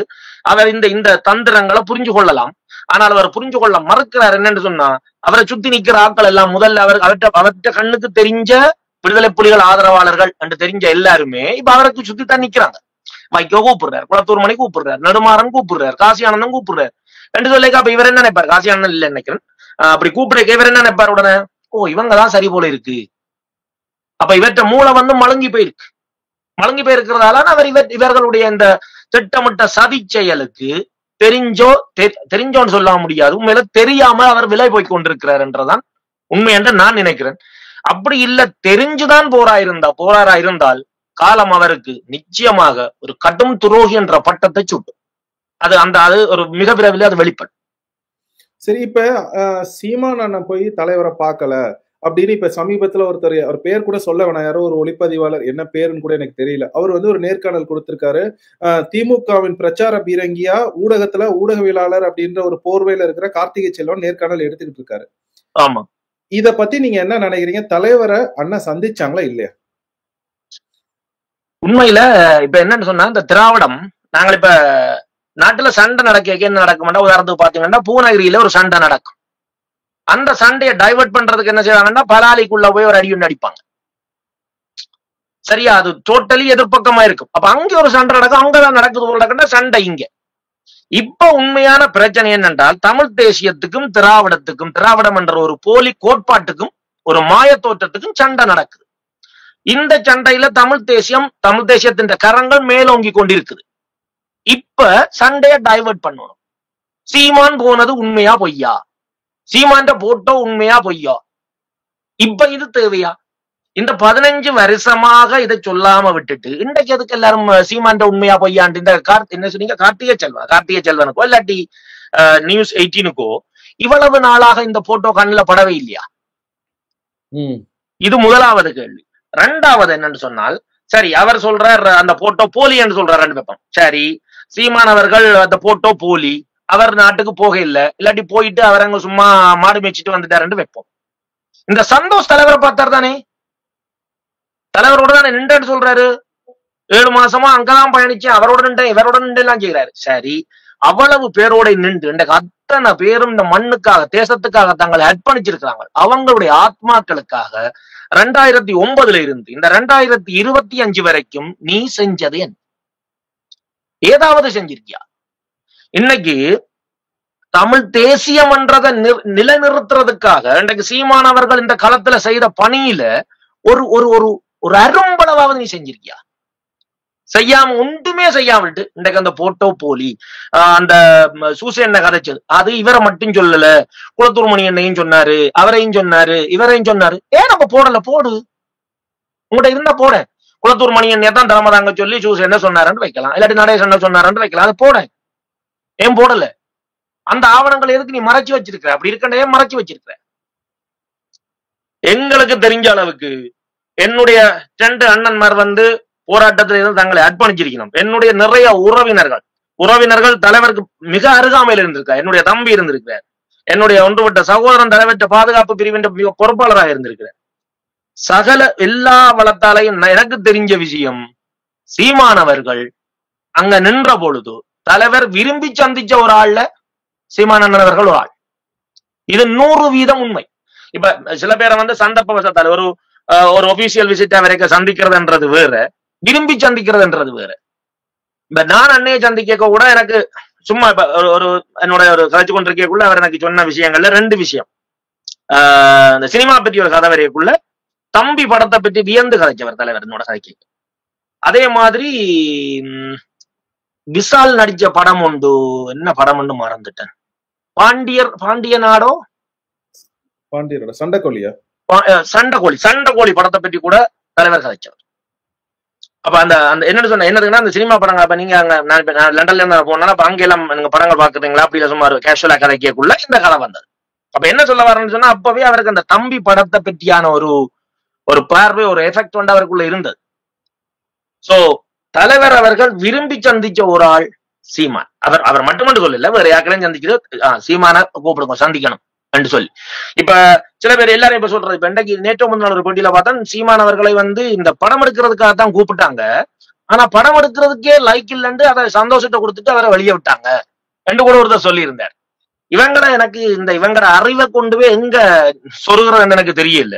அவர் இந்த தந்திரங்களை புரிஞ்சு கொள்ளலாம். ஆனால் அவர் புரிஞ்சு கொள்ள மறுக்கிறார். என்னன்னு சொன்னா, அவரை சுத்தி நிக்கிற ஆட்கள் எல்லாம் முதல்ல அவர்கிட்ட கண்ணுக்கு தெரிஞ்ச விடுதலை புலிகள் ஆதரவாளர்கள் என்று தெரிஞ்ச எல்லாருமே இப்ப அவருக்கு சுத்தி தான் நிக்கிறாங்க. வைகோ கூப்பிடுறாரு, குளத்தூர் மணி கூப்பிடுறாரு, நெடுமாறன் கூப்பிடுறாரு, காசி ஆனந்தம் கூப்பிடுறாரு என்று சொல்லிக்க. அப்ப இவர் என்ன நினைப்பாரு? காசி ஆனந்தம் இல்ல நினைக்கிறேன். அப்படி கூப்பிடுற இவர் என்ன நினைப்பாரு? உடனே இவங்கதான் சரி போல இருக்கு. அப்ப இவற்ற மூளை மழுங்கி போயிருக்கு. மழுங்கி போயிருக்கிறதால இவர்களுடைய இந்த திட்டமிட்ட சதி செயலுக்கு தெரிஞ்சோன்னு சொல்ல முடியாது, உண்மையில தெரியாம அவர் விலை போய் கொண்டிருக்கிறார் என்றதான் உண்மை என்று நான் நினைக்கிறேன். அப்படி இல்ல தெரிஞ்சுதான் போராரா இருந்தால் காலம் அவருக்கு நிச்சயமாக ஒரு கடும் துரோகி என்ற பட்டத்தை சுட்டும். அது ஒரு மிக விரைவில் அது வெளிப்படும். சரி, இப்ப சீமான் அண்ணன் போய் தலைவரை பார்க்கல அப்படின்னு இப்ப சமீபத்துல ஒருத்தர், அவர் பேர் கூட சொல்ல வேணாம், யாரோ ஒரு ஒளிப்பதிவாளர், என்ன பேருன்னு கூட எனக்கு தெரியல, அவர் ஒரு நேர்காணல் கொடுத்திருக்காரு. திமுகவின் பிரச்சார பீரங்கியா ஊடகத்துல ஊடகவியலாளர் அப்படின்ற ஒரு போர்வையில இருக்கிற கார்த்திகை செல்வன் நேர்காணல் எடுத்துக்கிட்டு இருக்காரு. ஆமா, இத பத்தி நீங்க என்ன நினைக்கிறீங்க? தலைவரை அண்ணன் சந்திச்சாங்களா இல்லையா? உண்மையில இப்ப என்னன்னு சொன்னா, இந்த திராவிடம் நாங்கள் இப்ப நாட்டுல சண்டை நடக்க என்ன நடக்கும்னா, உதாரணத்துக்கு பாத்தீங்கன்னா பூநகரியில ஒரு சண்டை நடக்கும். அந்த சண்டையை டைவர்ட் பண்றதுக்கு என்ன செய்வாங்கன்னா, பலாலிக்குள்ள போய் ஒரு அடி அடிப்பாங்க. சரியா? அது டோட்டலி எதிர்பக்கமா இருக்கும். அப்ப அங்க ஒரு சண்டை நடக்கும், அங்கதான் நடக்குது ஒரு நடக்குன்னா சண்டை இங்க. இப்ப உண்மையான பிரச்சனை என்னென்றால், தமிழ் தேசியத்துக்கும் திராவிடம் என்ற ஒரு போலி கோட்பாட்டுக்கும் ஒரு மாய தோற்றத்துக்கும் சண்டை நடக்குது. இந்த சண்டையில தமிழ் தேசியத்தின் கரங்கள் மேலோங்கி கொண்டிருக்குது. இப்ப சண்டைய டைவர்ட் பண்ணணும். சீமான் போனது உண்மையா பொய்யா? சீமான் போட்டோ உண்மையா பொய்யா? இப்ப இது தேவையா? இந்த 15 வருஷமாக இதை சொல்லாம விட்டுட்டு இன்றைக்கு எதுக்கு எல்லாரும் சீமான் உண்மையா பொய்யாண்டு இந்த என்ன சொன்னீங்க, கார்த்திகை செல்வனுக்கோ இல்லாட்டி நியூஸ் 18க்கோ இவ்வளவு நாளாக இந்த போட்டோ கண்ணுல படவே இல்லையா? இது முதலாவது கேள்வி. ரெண்டாவது என்னன்னு சொன்னால், சரி அவர் சொல்றார் அந்த போட்டோ போலி என்று சொல்றாரு. ரெண்டு பேப்பம் சரி, சீமான் அவர்கள் அந்த போட்டோ போலி, அவர் நாட்டுக்கு போக இல்லை, இல்லாட்டி போயிட்டு அவர் அங்க சும்மா மாடு மேய்ச்சிட்டு வந்துட்டாருன்னு வைப்போம். இந்த சந்தோஷ் தலைவரை பார்த்தார் தானே, தலைவரோட தானே நின்றேன்னு சொல்றாரு. 7 மாசமா அங்கதான் பயணிச்சு அவரோட நின்றேன் இவரோட நின்று எல்லாம் செய்யறாரு. சரி, அவ்வளவு பேரோட நின்று இன்றைக்கு அத்தனை பேரும் இந்த மண்ணுக்காக தேசத்துக்காக தங்களை அர்ப்பணிச்சிருக்கிறாங்க. அவங்களுடைய ஆத்மாக்களுக்காக 2009 இருந்து இந்த 2025 வரைக்கும் நீ செஞ்சது என்ன? ஏதாவது செஞ்சிருக்கியா? இன்னைக்கு தமிழ் தேசியம்ன்றதை நிலைநிறுத்துறதுக்காக இன்றைக்கு சீமானவர்கள் இந்த களத்துல செய்த பணியில ஒரு ஒரு ஒரு ஒரு அரும்பளவாவது நீ செஞ்சிருக்கியா? செய்யாம ஒன்றுமே செய்யாமட்டு இன்றைக்கு அந்த போட்டோ போலி அந்த சூசேன்ன கதைச்சது அது இவரை மட்டும் சொல்லல, குளத்தூர் மணி என்னையும் சொன்னாரு, அவரையும் சொன்னாரு, இவரையும் சொன்னாரு. ஏன் நம்ம போடல? போடு, உங்கள்கிட்ட இருந்தா போட. குளத்தூர் மணி என்ன தான் தரமதாங்க சொல்லி சூஸ் என்ன சொன்னாருன்னு வைக்கலாம், இல்லாட்டி நடேஷ் என்ன சொன்னாருன்னு வைக்கலாம். அது போட. ஏன் போடல? அந்த ஆவணங்கள் எதுக்கு நீ மறைச்சு வச்சிருக்கிற? அப்படி இருக்க ஏன் மறைச்சு வச்சிருக்கிற? எங்களுக்கு தெரிஞ்ச அளவுக்கு என்னுடைய 2 அண்ணன்மார் போராட்டத்தில் இருந்து தங்களை அர்ப்பணிச்சிருக்கணும். என்னுடைய நிறைய உறவினர்கள் தலைவருக்கு மிக அருகாமையில் இருந்திருக்கார். என்னுடைய தம்பி இருந்திருக்கிறார். என்னுடைய ஒன்றுபட்ட சகோதரன் தலைவற்ற பாதுகாப்பு பிரிவின் மிக பொறுப்பாளராக இருந்திருக்கிறார். சகல எல்லா வளத்தாலையும் எனக்கு தெரிஞ்ச விஷயம், சீமானவர்கள் அங்க நின்ற பொழுது தலைவர் விரும்பி சந்திச்ச ஒரு ஆள்ல சீமானண்ணன் அவர்கள் ஒரு ஆள். இது 100% உண்மை. இப்ப சில பேரை சந்தர்ப்ப வசத்தால் ஒரு ஒபிஷியல் விசிட்டா வரைக்கும் சந்திக்கிறதுன்றது வேற, விரும்பி சந்திக்கிறதுன்றது வேற. இப்ப நான் அன்னையை சந்திக்க கூட எனக்கு சும்மா இப்ப ஒரு என்னோட ஒரு கதைச்சு கொண்டிருக்கக்குள்ள அவர் எனக்கு சொன்ன விஷயங்கள்ல 2 விஷயம். இந்த சினிமா பற்றி ஒரு கதை வரைக்குள்ள தம்பி படத்தை பற்றி வியந்து கதைச்சவர் தலைவர் என்னோட கதைக்கு. அதே மாதிரி விசால் நடிச்ச படம் உண்டு, என்ன படம் ஒன்று மறந்துட்டேன், பாண்டிய நாடோ பாண்டியரோட சண்டைக்கோழியா, சண்டைக்கோழி படத்தை பற்றி கூட தலைவர் கதைச்சவர். அப்ப அந்த என்னன்னு சொன்ன என்னதுன்னா, அந்த சினிமா படங்கள் அப்ப நீங்க அங்க நான் லண்டன்ல இருந்து போனா அப்ப அங்க எல்லாம் நீங்க படங்கள் பாக்குறீங்களா அப்படி சும்மா கேஷுவலா கதைக்கக்குள்ள இந்த கதை வந்தது. அப்ப என்ன சொல்ல வரேன்னு சொன்னா, அப்பவே அவருக்கு அந்த தம்பி படத்தை பற்றியான ஒரு பார்வை, ஒரு எஃபெக்ட் அவருக்குள்ள இருந்தது. சோ தலைவர் அவர்கள் விரும்பி சந்திச்ச ஒரு ஆள் சீமான். அவர் மட்டும் சொல்லல, வேற யாருக்களையும் சந்திக்கிறது சீமான கூப்பிடுங்க சந்திக்கணும் என்று சொல்லி. இப்ப சில பேர் எல்லாரும் இப்ப சொல்றது, இப்ப இன்றைக்கு நேற்று முன்னாள் ஒரு போட்டியில பார்த்தா சீமான் அவர்களை இந்த படம் எடுக்கிறதுக்காக தான் கூப்பிட்டாங்க, ஆனா படம் எடுக்கிறதுக்கே லைக் இல்லைன்னு அதை சந்தோஷத்தை கொடுத்துட்டு அவரை வெளியே விட்டாங்க என்று கூட ஒருத்தர் சொல்லி இருந்தார். இவங்கட அறிவை கொண்டு போய் எங்க சொருகிறதுன்னு எனக்கு தெரியல.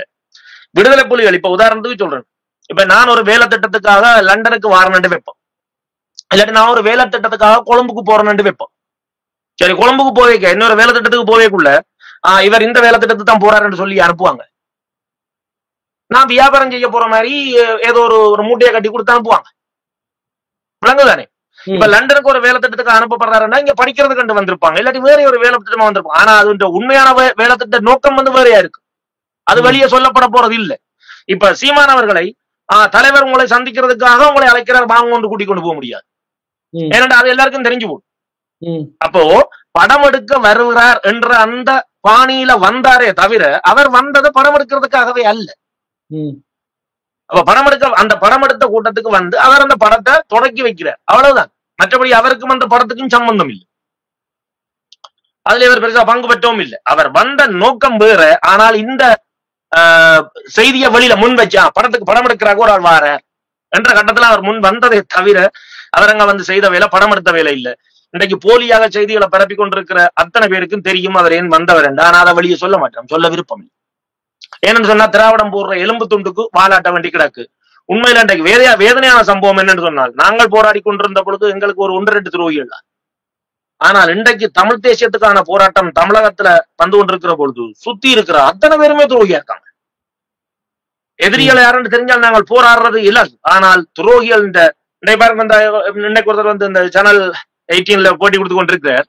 விடுதலை புலிகள் இப்ப உதாரணத்துக்கு சொல்றேன், இப்ப நான் ஒரு வேலை திட்டத்துக்காக லண்டனுக்கு வாரணுண்டு வைப்போம், இல்லாட்டி நான் ஒரு வேலை திட்டத்துக்காக கொழும்புக்கு போறேன்னு வைப்போம். சரி, கொழும்புக்கு போவேக்க இன்னொரு வேலை திட்டத்துக்கு போவேக்குள்ள இவர் இந்த வேலை திட்டத்துக்கு தான் போறாருன்னு சொல்லி அனுப்புவாங்க. நான் வியாபாரம் செய்ய போற மாதிரி ஏதோ ஒரு மூட்டையை கட்டி கொடுத்து அனுப்புவாங்க. விளங்குதானே? இப்ப லண்டனுக்கு ஒரு வேலை திட்டத்துக்கு அனுப்பப்படுறாருன்னா இங்க படிக்கிறது கண்டு வந்திருப்பாங்க, இல்லாட்டி வேற ஒரு வேலை திட்டமா வந்திருப்பாங்க. ஆனா அது உண்மையான வேலை திட்ட நோக்கம் வேறையா இருக்கு, அது வெளியே சொல்லப்பட போறது இல்லை. இப்ப சீமானவர்களை தலைவர் உங்களை சந்திக்கிறதுக்காக உங்களை அழைக்கிறார், வாங்க கொண்டு கூட்டிக் கொண்டு போக முடியாது. ஏன்னா அது எல்லாருக்கும் தெரிஞ்சு போகும். அப்போ படம் எடுக்க வருகிறார் என்ற அந்த பாணியில வந்தாரே தவிர அவர் வந்தது படம் எடுக்கிறதுக்காகவே அல்ல. அப்ப அந்த படம் எடுத்த கூட்டத்துக்கு அவர் அந்த படத்தை தொடக்கி வைக்கிறார், அவ்வளவுதான். மற்றபடி அவருக்கும் அந்த படத்துக்கும் சம்பந்தம் இல்லை, அதுல இவர் பெருசா பங்கு பெற்றவும் இல்லை. அவர் வந்த நோக்கம் வேற. ஆனால் இந்த செய்தியை வெளியில முன் வச்சா படத்துக்கு படம் எடுக்கிறாங்க ஒரு ஆள் வார என்ற கட்டத்துல அவர் முன் வந்ததை தவிர அவர் அங்க செய்த வேலை படம் எடுத்த வேலை இல்லை. இன்றைக்கு போலியாக செய்திகளை பரப்பி கொண்டிருக்கிற அத்தனை பேருக்கும் தெரியும் அவர் ஏன் வந்தவர் என்று. ஆனா அதை வெளியே சொல்ல மாட்டோம், சொல்ல விருப்பம் இல்லை. ஏன்னு சொன்னா திராவிடம் போடுற எலும்பு துண்டுக்கு வாலாட்ட வேண்டி கிடக்கு. உண்மையில இன்றைக்கு வேதனையான சம்பவம் என்னன்னு சொன்னால், நாங்கள் போராடி கொண்டிருந்த பொழுது எங்களுக்கு ஒரு 1-2 துரோகிகள் தான். ஆனால் இன்றைக்கு தமிழ் தேசியத்துக்கான போராட்டம் தமிழகத்துல வந்து கொண்டிருக்கிற பொழுது சுத்தி இருக்கிற அத்தனை பேருமே துரோகியா இருக்காங்க. எதிரிகளை யாருன்னு தெரிஞ்சால் நாங்கள் போராடுறது இல்லை, ஆனால் துரோகிகள் இன்னைக்கு ஒருத்தர் இந்த சேனல் 18ல போட்டி கொடுத்து கொண்டிருக்கிறார்,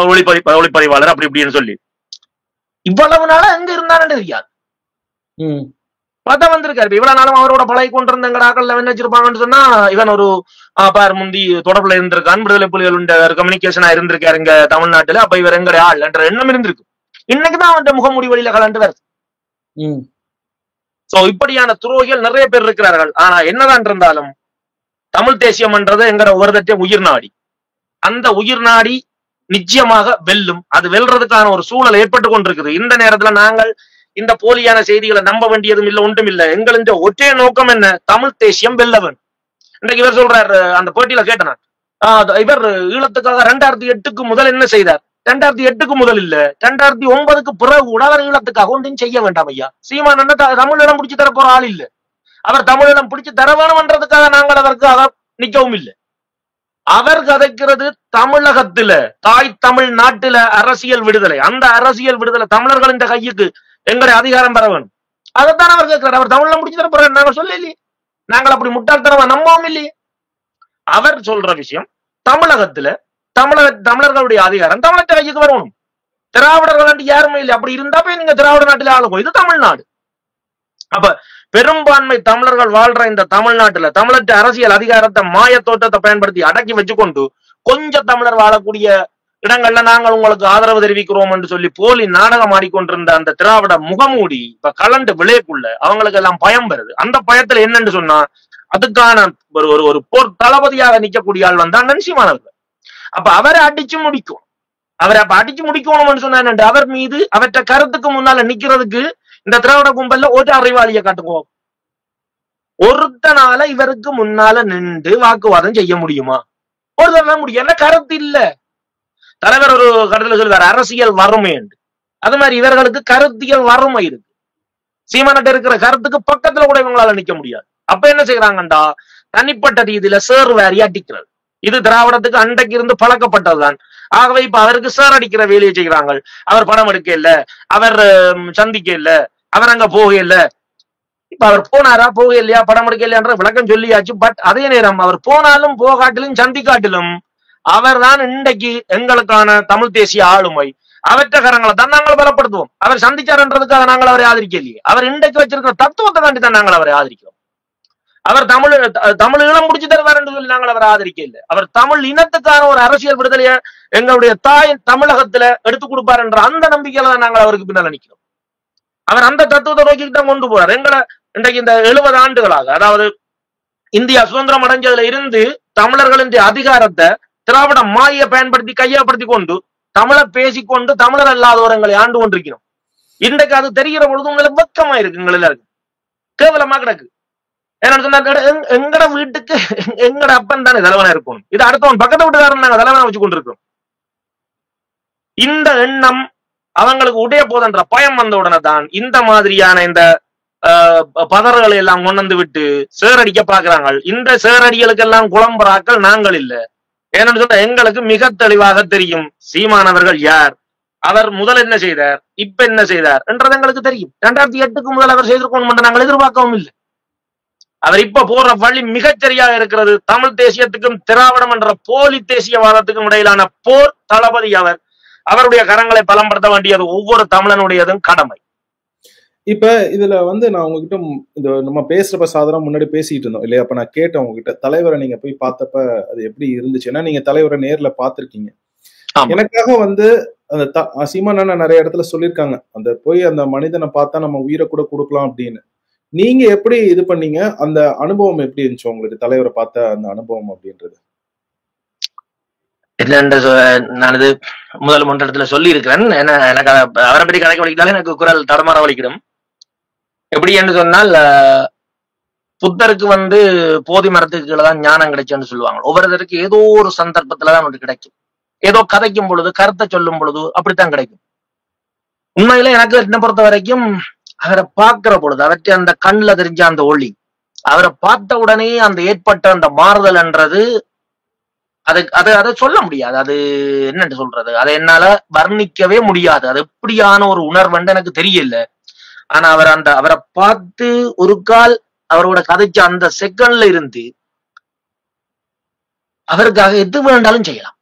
ஒளிப்பதிவாளர் அப்படி இப்படின்னு சொல்லி. இவ்வளவு நாள எங்க இருந்தான்னு தெரியாது, பார்த்தா வந்திருக்காரு. இவ்வளவு நாளும் அவரோட பழகி கொண்டிருந்த எங்கடாக்கள் என்ன வச்சிருப்பாங்கன்னு சொன்னா, இவன் ஒரு பார் முந்தி தொடர்புல இருந்திருக்கான், விடுதலை புலிகள் கம்யூனிகேஷனா இருந்திருக்காரு இங்க தமிழ்நாட்டுல, அப்ப இவர் எங்கடைய ஆள் என்ற எண்ணம் இருந்திருக்கு. இன்னைக்குதான் அவன் முகமூடி வழியில கலந்து வருது. சோ இப்படியான துரோகிகள் நிறைய பேர் இருக்கிறார்கள். ஆனா என்னதான் இருந்தாலும் தமிழ் தேசியம் என்றது எங்கட ஒருதற்ற உயிர் நாடி. அந்த உயிர் நாடி நிச்சயமாக வெல்லும். அது வெல்றதுக்கான ஒரு சூழல் ஏற்பட்டு கொண்டிருக்குது. இந்த நேரத்துல நாங்கள் இந்த போலியான செய்திகளை நம்ப வேண்டியதும் இல்லை, ஒன்றும் இல்லை. எங்களின் ஒற்றைய நோக்கம் என்ன? தமிழ் தேசியம் வெல்லவன். இன்றைக்கு இவர் சொல்றாரு, அந்த போட்டியில கேட்டேன், இவர் ஈழத்துக்காக 2008க்கு முதல் என்ன செய்தார்? 2008க்கு முதல் இல்ல, 2009க்கு பிறகு கூட அவர் ஈழத்துக்காக ஒன்றும் செய்ய வேண்டாம் ஐயா. சீமான் தமிழிடம் பிடிச்சு தர போற ஆள் இல்ல. அவர் தமிழிடம் பிடிச்சு தர வேணும்ன்றதுக்காக நாங்கள் அதற்காக நிற்கவும் இல்லை. அவர் கதைக்கிறது தமிழகத்துல தாய் தமிழ் நாட்டுல அரசியல் விடுதலை. அந்த அரசியல் விடுதலை தமிழர்கள் இந்த கையுக்கு எங்களுடைய அதிகாரம் பெற வேணும். அதைத்தான் அவர் கேட்கிறார். அவர் தமிழ்ல முடிச்சு தர போறாரு. நாங்க சொல்ல இல்லையே, நாங்கள் அப்படி முட்டாள்தனமா நம்பவும் இல்லையே. அவர் சொல்ற விஷயம் தமிழகத்துல தமிழர்களுடைய அதிகாரம் தமிழக கைக்கு வரணும். திராவிடர்கள் யாருமே இல்லை. அப்படி இருந்தா போய் நீங்க திராவிட நாட்டில ஆளுங்க. இது தமிழ்நாடு. அப்ப பெரும்பான்மை தமிழர்கள் வாழ்ற இந்த தமிழ்நாட்டுல தமிழற்ற அரசியல் அதிகாரத்தை மாய தோற்றத்தை பயன்படுத்தி அடக்கி வச்சுக்கொண்டு கொஞ்சம் தமிழர் வாழக்கூடிய இடங்கள்ல நாங்கள் உங்களுக்கு ஆதரவு தெரிவிக்கிறோம் என்று சொல்லி போலி நாடகம் ஆடிக்கொண்டிருந்த அந்த திராவிட முகமூடி இப்ப கலண்டு விளையக்குள்ள அவங்களுக்கு எல்லாம் பயம் வருது. அந்த பயத்துல என்னன்னு சொன்னா அதுக்கான ஒரு போர் தளபதியாக நிற்கக்கூடிய ஆள் வந்தா சீமானவர்கள். அப்ப அவரை அடிச்சு முடிக்கும். அவரை அப்ப அடிச்சு முடிக்கணும்னு சொன்ன அவர் மீது அவற்றை கருத்துக்கு முன்னால நிக்கிறதுக்கு இந்த திராவிட கும்பல்ல ஒரு அறிவாளியை காட்டுவோம். ஒருத்தனால இவருக்கு முன்னால நின்று வாக்குவாதம் செய்ய முடியுமா? ஒரு தடவை முடியும். என்ன கருத்து இல்ல. தலைவர் ஒரு கருத்துல சொல்லுவார் அரசியல் வறுமை என்று. அது மாதிரி இவர்களுக்கு கருத்தியல் வறுமை இருக்கு. சீமானட்ட இருக்கிற கருத்துக்கு பக்கத்துல கூட இவங்களால நிக்க முடியாது. அப்ப என்ன செய்யறாங்கண்டா தனிப்பட்ட ரீதியில சேர் வேறி அடிக்கிறது. இது திராவிடத்துக்கு அன்றைக்கு இருந்து பழக்கப்பட்டதுதான். ஆகவே இப்ப அவருக்கு சேர் அடிக்கிற வேலையை செய்கிறாங்க. அவர் படம் எடுக்க இல்ல, அவர் சந்திக்க இல்ல, அவர் அங்க போக இல்ல. இப்ப அவர் போனாரா போக இல்லையா படம் எடுக்க இல்லையான்ற விளக்கம் சொல்லியாச்சு. பட் அதே நேரம் அவர் போனாலும் போகாட்டிலும் சந்திக்காட்டிலும் அவர் தான் இன்றைக்கு எங்களுக்கான தமிழ் தேசிய ஆளுமை. அவற்ற கரங்களை தான் நாங்கள் பலப்படுத்துவோம். அவர் சந்திச்சார்ன்றதுக்காக நாங்கள் அவரை ஆதரிக்கலையே. அவர் இன்றைக்கு வச்சிருக்கிற தத்துவத்தை தாண்டி தான் நாங்கள் அவரை ஆதரிக்கிறோம். அவர் தமிழ் இனம் முடிச்சு தருவார் என்று சொல்லி நாங்கள் அவரை ஆதரிக்க இல்லை. அவர் தமிழ் இனத்துக்கான ஒரு அரசியல் விடுதலைய எங்களுடைய தாய் தமிழகத்துல எடுத்து கொடுப்பார் என்ற அந்த நம்பிக்கையில தான் நாங்கள் அவருக்கு பின்னால் நிற்கிறோம். அவர் அந்த தத்துவத்தை நோக்கிட்டு தான் கொண்டு போறார். எங்களை இன்றைக்கு இந்த 70 ஆண்டுகளாக, அதாவது இந்தியா சுதந்திரம் அடைஞ்சதுல இருந்து தமிழர்களின் அதிகாரத்தை திராவிட மாயை பயன்படுத்தி கையப்படுத்தி கொண்டு தமிழை பேசிக்கொண்டு தமிழர் அல்லாதவர்களை ஆண்டு கொண்டிருக்கிறோம். இன்றைக்கு அது தெரிகிற பொழுது உங்களுக்கு வெக்கமா இருக்கு. எங்கள் எல்லாருக்கும் கேவலமா கிடக்கு. ஏன்னா எங்கட வீட்டுக்கு எங்கட அப்பன் தானே தலைவனா இருக்கணும். இது அடுத்தவன் பக்கத்து வீட்டுக்காரன் நாங்க தலைவனா வச்சு கொண்டிருக்கோம். இந்த எண்ணம் அவங்களுக்கு உடைய போதன்ற பயம் வந்த உடனே தான் இந்த மாதிரியான இந்த பதறுகளை எல்லாம் கொண்டு வந்து விட்டு சேரடிக்க பாக்குறாங்க. இந்த சேரடிகளுக்கு எல்லாம் குழம்புறாக்கள் நாங்கள் இல்ல. ஏன்னு சொன்னா எங்களுக்கு மிக தெளிவாக தெரியும் சீமானவர்கள் யார், அவர் முதல் என்ன செய்தார், இப்ப என்ன செய்தார் என்றது எங்களுக்கு தெரியும். 2008க்கு முதல் அவர் செய்திருக்கணும் நாங்கள் எதிர்பார்க்கவும் இல்லை. அவர் இப்ப போற வழி மிகச்சரியாக இருக்கிறது. தமிழ் தேசியத்துக்கும் திராவிடம் என்ற போலி தேசியவாதத்துக்கும் இடையிலான போர் தளபதி அவர். அவருடைய கரங்களை பலப்படுத்த வேண்டியது ஒவ்வொரு தமிழனுடையதும் கடமை. இப்ப இதுல நான் உங்ககிட்ட இந்த நம்ம பேசுறப்ப சாதாரண முன்னாடி பேசிட்டு இருந்தோம் இல்லையா? அப்ப நான் கேட்டேன் உங்ககிட்ட தலைவரை நீங்க போய் பார்த்தப்ப அது எப்படி இருந்துச்சுன்னா, நீங்க தலைவரை நேர்ல பாத்திருக்கீங்க. எனக்காக அந்த சீமானா நிறைய இடத்துல சொல்லியிருக்காங்க, அந்த போய் அந்த மனிதனை பார்த்தா நம்ம உயிரை கூட கொடுக்கலாம் அப்படின்னு. நீங்க எப்படி இது பண்ணீங்க? அந்த அனுபவம் எப்படி இருந்துச்சு உங்களுக்கு, தலைவரை பார்த்த அந்த அனுபவம் அப்படின்றது? நான் இது முதல் மன்றத்துல சொல்லி இருக்கிறேன். எனக்கு அவரை பற்றி கதைக்க வலிக்கிட்டாலும் எனக்கு குரல் தடமாற வலிக்கிறோம். எப்படி என்று சொன்னால், புத்தருக்கு போதி மரத்துக்கு கீழதான் ஞானம் கிடைச்சுன்னு சொல்லுவாங்க. ஒவ்வொருத்தருக்கு ஏதோ ஒரு சந்தர்ப்பத்துலதான் ஒன்று கிடைக்கும். ஏதோ கதைக்கும் பொழுது, கருத்தை சொல்லும் பொழுது அப்படித்தான் கிடைக்கும். உண்மையில எனக்கு என்ன பொறுத்த வரைக்கும் அவரை பார்க்கிற பொழுது அவற்றை அந்த கண்ணுல தெரிஞ்ச அந்த ஒளி, அவரை பார்த்த உடனே அந்த ஏற்பட்ட அந்த மாறுதல் என்றது அதை சொல்ல முடியாது. அது என்னன்னு சொல்றது, அதை என்னால வர்ணிக்கவே முடியாது. அது எப்படியான ஒரு உணர்வுன்னு எனக்கு தெரியல. ஆனா அவரை பார்த்து ஒரு கால் அவரோட கதைச்ச அந்த செகண்ட்ல இருந்து அவருக்காக எது வேண்டாலும் செய்யலாம்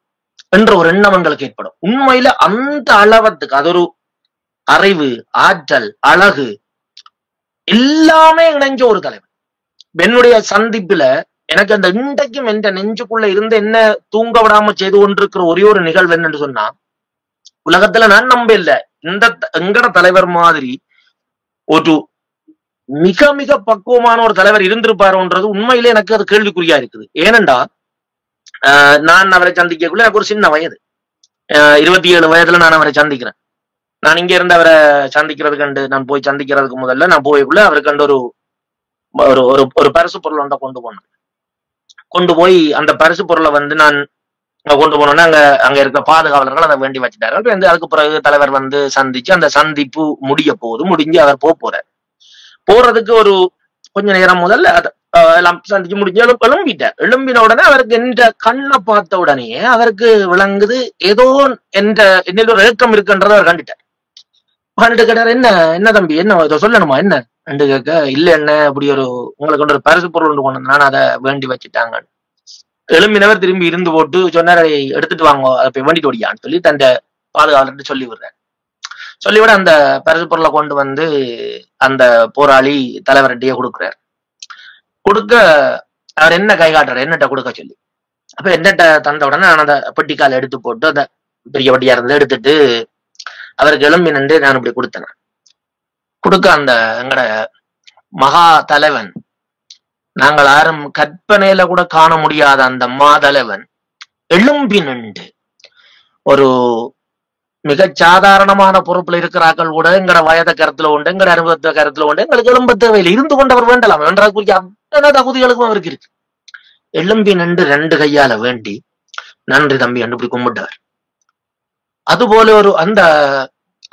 என்ற ஒரு எண்ணம் எங்களுக்கு ஏற்படும். உண்மையில அந்த அளவத்துக்கு அது ஒரு அறிவு, ஆற்றல், அழகு எல்லாமே இணைஞ்ச ஒரு தலைவர். என்னுடைய சந்திப்புல எனக்கு அந்த இன்றைக்கும் என்ற நெஞ்சுக்குள்ள இருந்து என்ன தூங்க விடாம செய்து கொண்டிருக்கிற ஒரே ஒரு நிகழ்வு என்னன்னு சொன்னா, உலகத்துல நான் நம்ப இல்லை எங்கட தலைவர் மாதிரி ஒரு மிக மிக பக்குவமான ஒரு தலைவர் இருந்திருப்பாருன்றது உண்மையிலே எனக்கு அது கேள்விக்குறியா இருக்குது. ஏனென்றா நான் அவரை சந்திக்கக்குள்ள எனக்கு ஒரு சின்ன வயது, 27 வயதுல நான் அவரை சந்திக்கிறேன். நான் இங்க இருந்து அவரை சந்திக்கிறது கண்டு நான் போய் சந்திக்கிறதுக்கு முதல்ல நான் போய்க்குள்ள அவருக்கு கண்டு ஒரு பரிசு பொருள் ஒன்றை கொண்டு போய் அந்த பரிசு பொருளை நான் கொண்டு போனோன்னா அங்க இருக்கிற பாதுகாவலர்கள் அதை வேண்டி வச்சுட்டாரு. அதுக்கு பிறகு தலைவர் சந்திச்சு அந்த சந்திப்பு முடிஞ்சு அவர் போறதுக்கு ஒரு கொஞ்ச நேரம் முதல்ல எல்லாம் சந்திச்சு முடிஞ்சு எழும்பிட்டார். எழும்பின உடனே அவருக்கு என்ற கண்ணை பார்த்த உடனே அவருக்கு விளங்குது ஏதோ என்னில் ஒரு ஏக்கம் இருக்குன்றதை அவர் கண்டுட்டார். கண்டுட்டு கேட்டார், என்ன என்ன தம்பி, என்ன இதை சொல்லணுமா என்ன என்று கேட்க, இல்ல என்ன அப்படி ஒரு உங்களுக்கு ஒரு பரிசு பொருள் ஒன்று கொண்டு நான் அதை வேண்டி வச்சுட்டாங்க. எழும்பினவர் திரும்பி இருந்து போட்டு சொன்னார், எடுத்துட்டு வாங்க அதை வேண்டிட்டு ஓடியான்னு சொல்லி தன் பாதுகாவலர்கிட்ட சொல்லி விடுறார். சொல்லிவிட அந்த பரிசு பொருளை கொண்டு வந்து அந்த போராளி தலைவர்கிட்டயே கொடுக்குறார். கொடுக்க அவர் என்ன கை காட்டுறாரு, என்னட்ட கொடுக்க சொல்லி. அப்ப என்னட்ட தந்த உடனே நான் அந்த பெட்டிக்கால எடுத்து போட்டு அந்த பெரிய வட்டியா இருந்து எடுத்துட்டு அவருக்கு எழும்பி நின்று நான் இப்படி கொடுத்தேன். கொடுக்க அந்த எங்கட மகா தலைவன், நாங்கள் யாரும் கற்பனையில கூட காண முடியாத அந்த மாதலைவன் எழும்பி நின்று ஒரு மிக சாதாரணமான பொறுப்புல இருக்கிறார்கள் கூட எங்கட வயதை கருத்துல உண்டு, எங்கட அனுபவத்தை கருத்துல உண்டு, எங்களுக்கு எழும்ப தேவையில் இருந்து கொண்டவர் வேண்டலாம் என்றக்கூடிய அத்தனை தகுதிகளுக்கும் அவருக்கு இருக்கு. எழும்பி நின்று 2 கையால வேண்டி நன்றி தம்பி என்று இப்படி கும்பிட்டார். அதுபோல ஒரு அந்த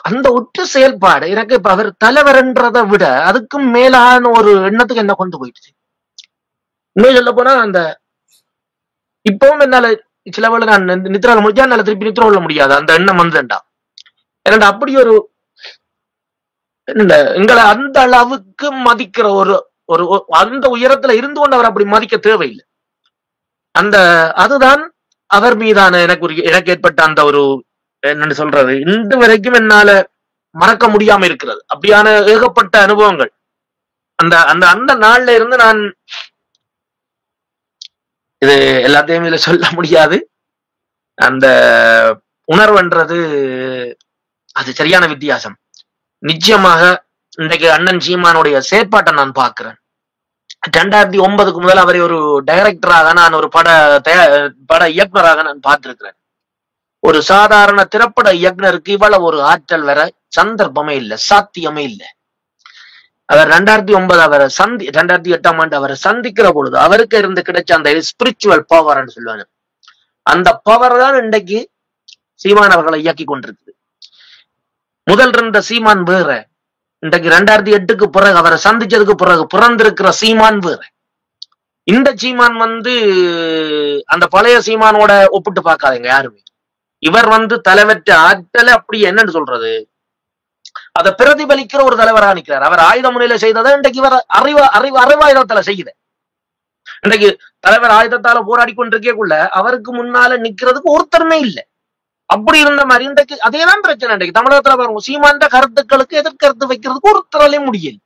அந்த ஒற்று செயல்பாடு எனக்கு இப்ப அவர் தலைவர்ன்றதை விட அதுக்கும் மேலான ஒரு எண்ணத்துக்கு என்ன கொண்டு போயிடுச்சு. உண்மையை சொல்ல போனா அந்த இப்பவும் என்னால சில வேளை நான் நித்திரால முடிஞ்சா என்னால திருப்பி நித்திர கொள்ள முடியாது அந்த எண்ணம் வந்துண்டா. ஏன்னா அப்படி ஒரு எங்களை அந்த அளவுக்கு மதிக்கிற ஒரு ஒரு அந்த உயரத்துல இருந்து கொண்டு அவர் அப்படி மதிக்க தேவையில்லை. அந்த அதுதான் அவர் மீதான எனக்கு ஏற்பட்ட அந்த ஒரு என்னன்னு சொல்றது இன்று வரைக்கும் என்னால மறக்க முடியாம இருக்கிறது. அப்படியான ஏகப்பட்ட அனுபவங்கள் அந்த அந்த அந்த நாள்ல இருந்து நான் இது எல்லாத்தையும் இதுல சொல்ல முடியாது. அந்த உணர்வுன்றது அது சரியான வித்தியாசம். நிச்சயமாக இன்றைக்கு அண்ணன் சீமானுடைய செயற்பாட்டை நான் பார்க்கிறேன். 2009 முதல் அவரை ஒரு டைரக்டராக நான் ஒரு பட இயக்குனராக நான் பார்த்திருக்கிறேன். ஒரு சாதாரண திரைப்பட இயக்குனருக்கு இவ்வளவு ஒரு ஆற்றல் வர சந்தர்ப்பமே இல்லை, சாத்தியமே இல்லை. அவர் 2009 அவரை 2008ஆம் ஆண்டு அவரை சந்திக்கிற பொழுது அவருக்கு இருந்து கிடைச்ச அந்த ஸ்பிரிச்சுவல் பவர்ன்னு சொல்லுவாங்க. அந்த பவர் தான் இன்றைக்கு சீமான் அவர்களை இயக்கி கொண்டிருக்குது. முதல் இருந்த சீமான் வேற, இன்றைக்கு 2008க்கு பிறகு அவரை சந்திச்சதுக்கு பிறகு பிறந்திருக்கிற சீமான் வேற. இந்த சீமான் அந்த பழைய சீமானோட ஒப்பிட்டு பார்க்காதீங்க யாருமே. இவர் தலைவற்ற ஆற்றலை அப்படி என்னன்னு சொல்றது, அதை பிரதிபலிக்கிற ஒரு தலைவரா நிற்கிறார். அவர் ஆயுத முனையில செய்ததை இன்றைக்கு இவர் அறிவாயுதத்துல செய்யுது. இன்றைக்கு தலைவர் ஆயுதத்தால போராடி கொண்டிருக்கக்குள்ள அவருக்கு முன்னால நிக்கிறதுக்கு ஒருத்தருமே இல்லை. அப்படி இருந்த மாதிரி இன்றைக்கு அதேதான் பிரச்சனை. இன்றைக்கு தமிழகத்துல பாருங்க, சீமான் கருத்துக்களுக்கு எதிர்கருத்து வைக்கிறதுக்கு ஒருத்தராலையும் முடியல.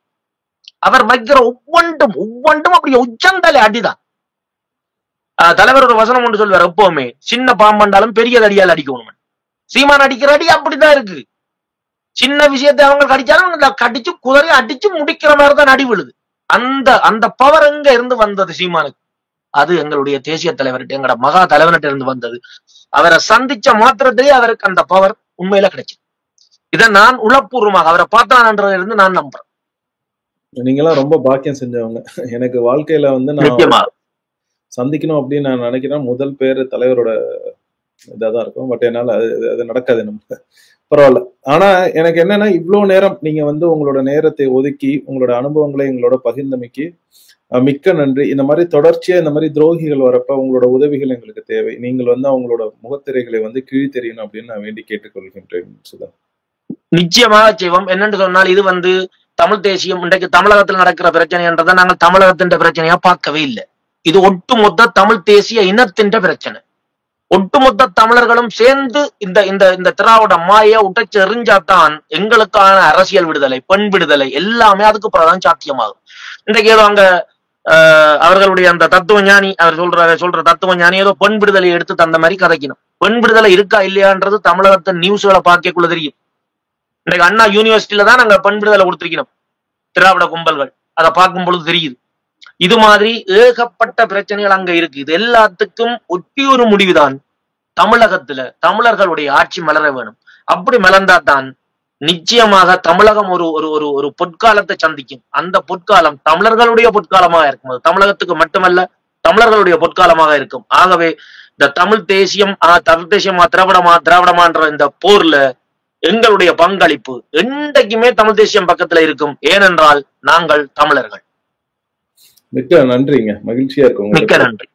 அவர் வைக்கிற ஒவ்வொன்றும் அப்படி உச்சந்தலை அடிதான். தலைவர் ஒரு வசனம் ஒன்று சொல்வார் எப்பவுமே, சின்ன பாம்பண்டாலும் பெரிய அடியால் அடிக்கணும். சீமான் அடிக்கிற அடி அப்படிதான் இருக்கு. சின்ன விஷயத்தை அவங்க கடிச்சாலும் கடிச்சு குதிரை அடிச்சு முடிக்கிற மாதிரிதான் அடி விழுது. அந்த அந்த பவர் எங்க இருந்து வந்தது சீமானுக்கு? அது எங்களுடைய தேசிய தலைவர்கிட்ட, எங்களோட மகா தலைவர்கிட்ட இருந்து வந்தது. அவரை சந்திச்ச மாத்திரத்திலேயே அவருக்கு அந்த பவர் உண்மையில கிடைச்சது. இதை நான் உளப்பூர்வமாக அவரை பார்த்தான்றதுல இருந்து நான் நம்புறேன். நீங்களாம் ரொம்ப பாக்கியம் செஞ்சவங்க. எனக்கு வாழ்க்கையில நான் சந்திக்கணும் அப்படின்னு நான் நினைக்கிறேன். முதல் பேரு தலைவரோட இதாதான் இருக்கும். பட் என்னால அது நடக்காது நமக்கு. பரவாயில்ல. ஆனா எனக்கு என்னன்னா, இவ்வளவு நேரம் நீங்க உங்களோட நேரத்தை ஒதுக்கி உங்களோட அனுபவங்களை எங்களோட பகிர்ந்தமைக்கு மிக்க நன்றி. இந்த மாதிரி தொடர்ச்சியா இந்த மாதிரி துரோகிகள் வரப்ப உங்களோட உதவிகள் எங்களுக்கு தேவை. நீங்கள் அவங்களோட முகத்திரைகளை கிழி தெரியணும் அப்படின்னு நான் வேண்டி கேட்டுக்கொள்கின்றேன். சுதா, நிச்சயமாக செய்வோம். என்னன்னு சொன்னால், இது தமிழ் தேசியம் இன்றைக்கு தமிழகத்தில் நடக்கிற பிரச்சனைன்றதை நாங்கள் தமிழகத்தின் பிரச்சனையா பார்க்கவே இல்லை. இது ஒட்டுமொத்த தமிழ் தேசிய இனத்தின் பிரச்சனை. ஒட்டுமொத்த தமிழர்களும் சேர்ந்து இந்த இந்த இந்த திராவிட மாய உடைச்சு எறிஞ்சாத்தான் எங்களுக்கான அரசியல் விடுதலை, பெண் விடுதலை எல்லாமே அதுக்கு பிறகுதான் சாத்தியமாகும். இன்றைக்கு ஏதோ அங்க அவர்களுடைய அந்த தத்துவ ஞானி அவர் சொல்ற தத்துவ ஞானி ஏதோ பெண் விடுதலை எடுத்து தந்த மாதிரி கதைக்கணும். பெண் விடுதலை இருக்கா இல்லையான்றது தமிழகத்தின் நியூஸ்களை பார்க்கக்குள்ள தெரியும். இன்றைக்கு அண்ணா யூனிவர்சிட்டியில தான் நாங்க பெண் விடுதலை கொடுத்திருக்கணும். திராவிட கும்பல்கள் அதை பார்க்கும் பொழுது தெரியுது. இது மாதிரி ஏகப்பட்ட பிரச்சனைகள் அங்க இருக்கு. இது எல்லாத்துக்கும் ஒட்டி ஒரு முடிவுதான் தமிழகத்துல தமிழர்களுடைய ஆட்சி மலர வேணும். அப்படி மலர்ந்தாதான் நிச்சயமாக தமிழகம் ஒரு ஒரு ஒரு பொற்காலத்தை சந்திக்கும். அந்த பொற்காலம் தமிழர்களுடைய பொற்காலமாக இருக்கும். அது தமிழகத்துக்கு மட்டுமல்ல, தமிழர்களுடைய பொற்காலமாக இருக்கும். ஆகவே இந்த தமிழ் தேசியம் தமிழ் தேசியமா திராவிடமான்ற இந்த போர்ல எங்களுடைய பங்களிப்பு என்றைக்குமே தமிழ் தேசியம் பக்கத்துல இருக்கும். ஏனென்றால் நாங்கள் தமிழர்கள். மிக்க நன்றிங்க, மகிழ்ச்சியா இருக்கு மிக்க உங்களுக்கு. நன்றி.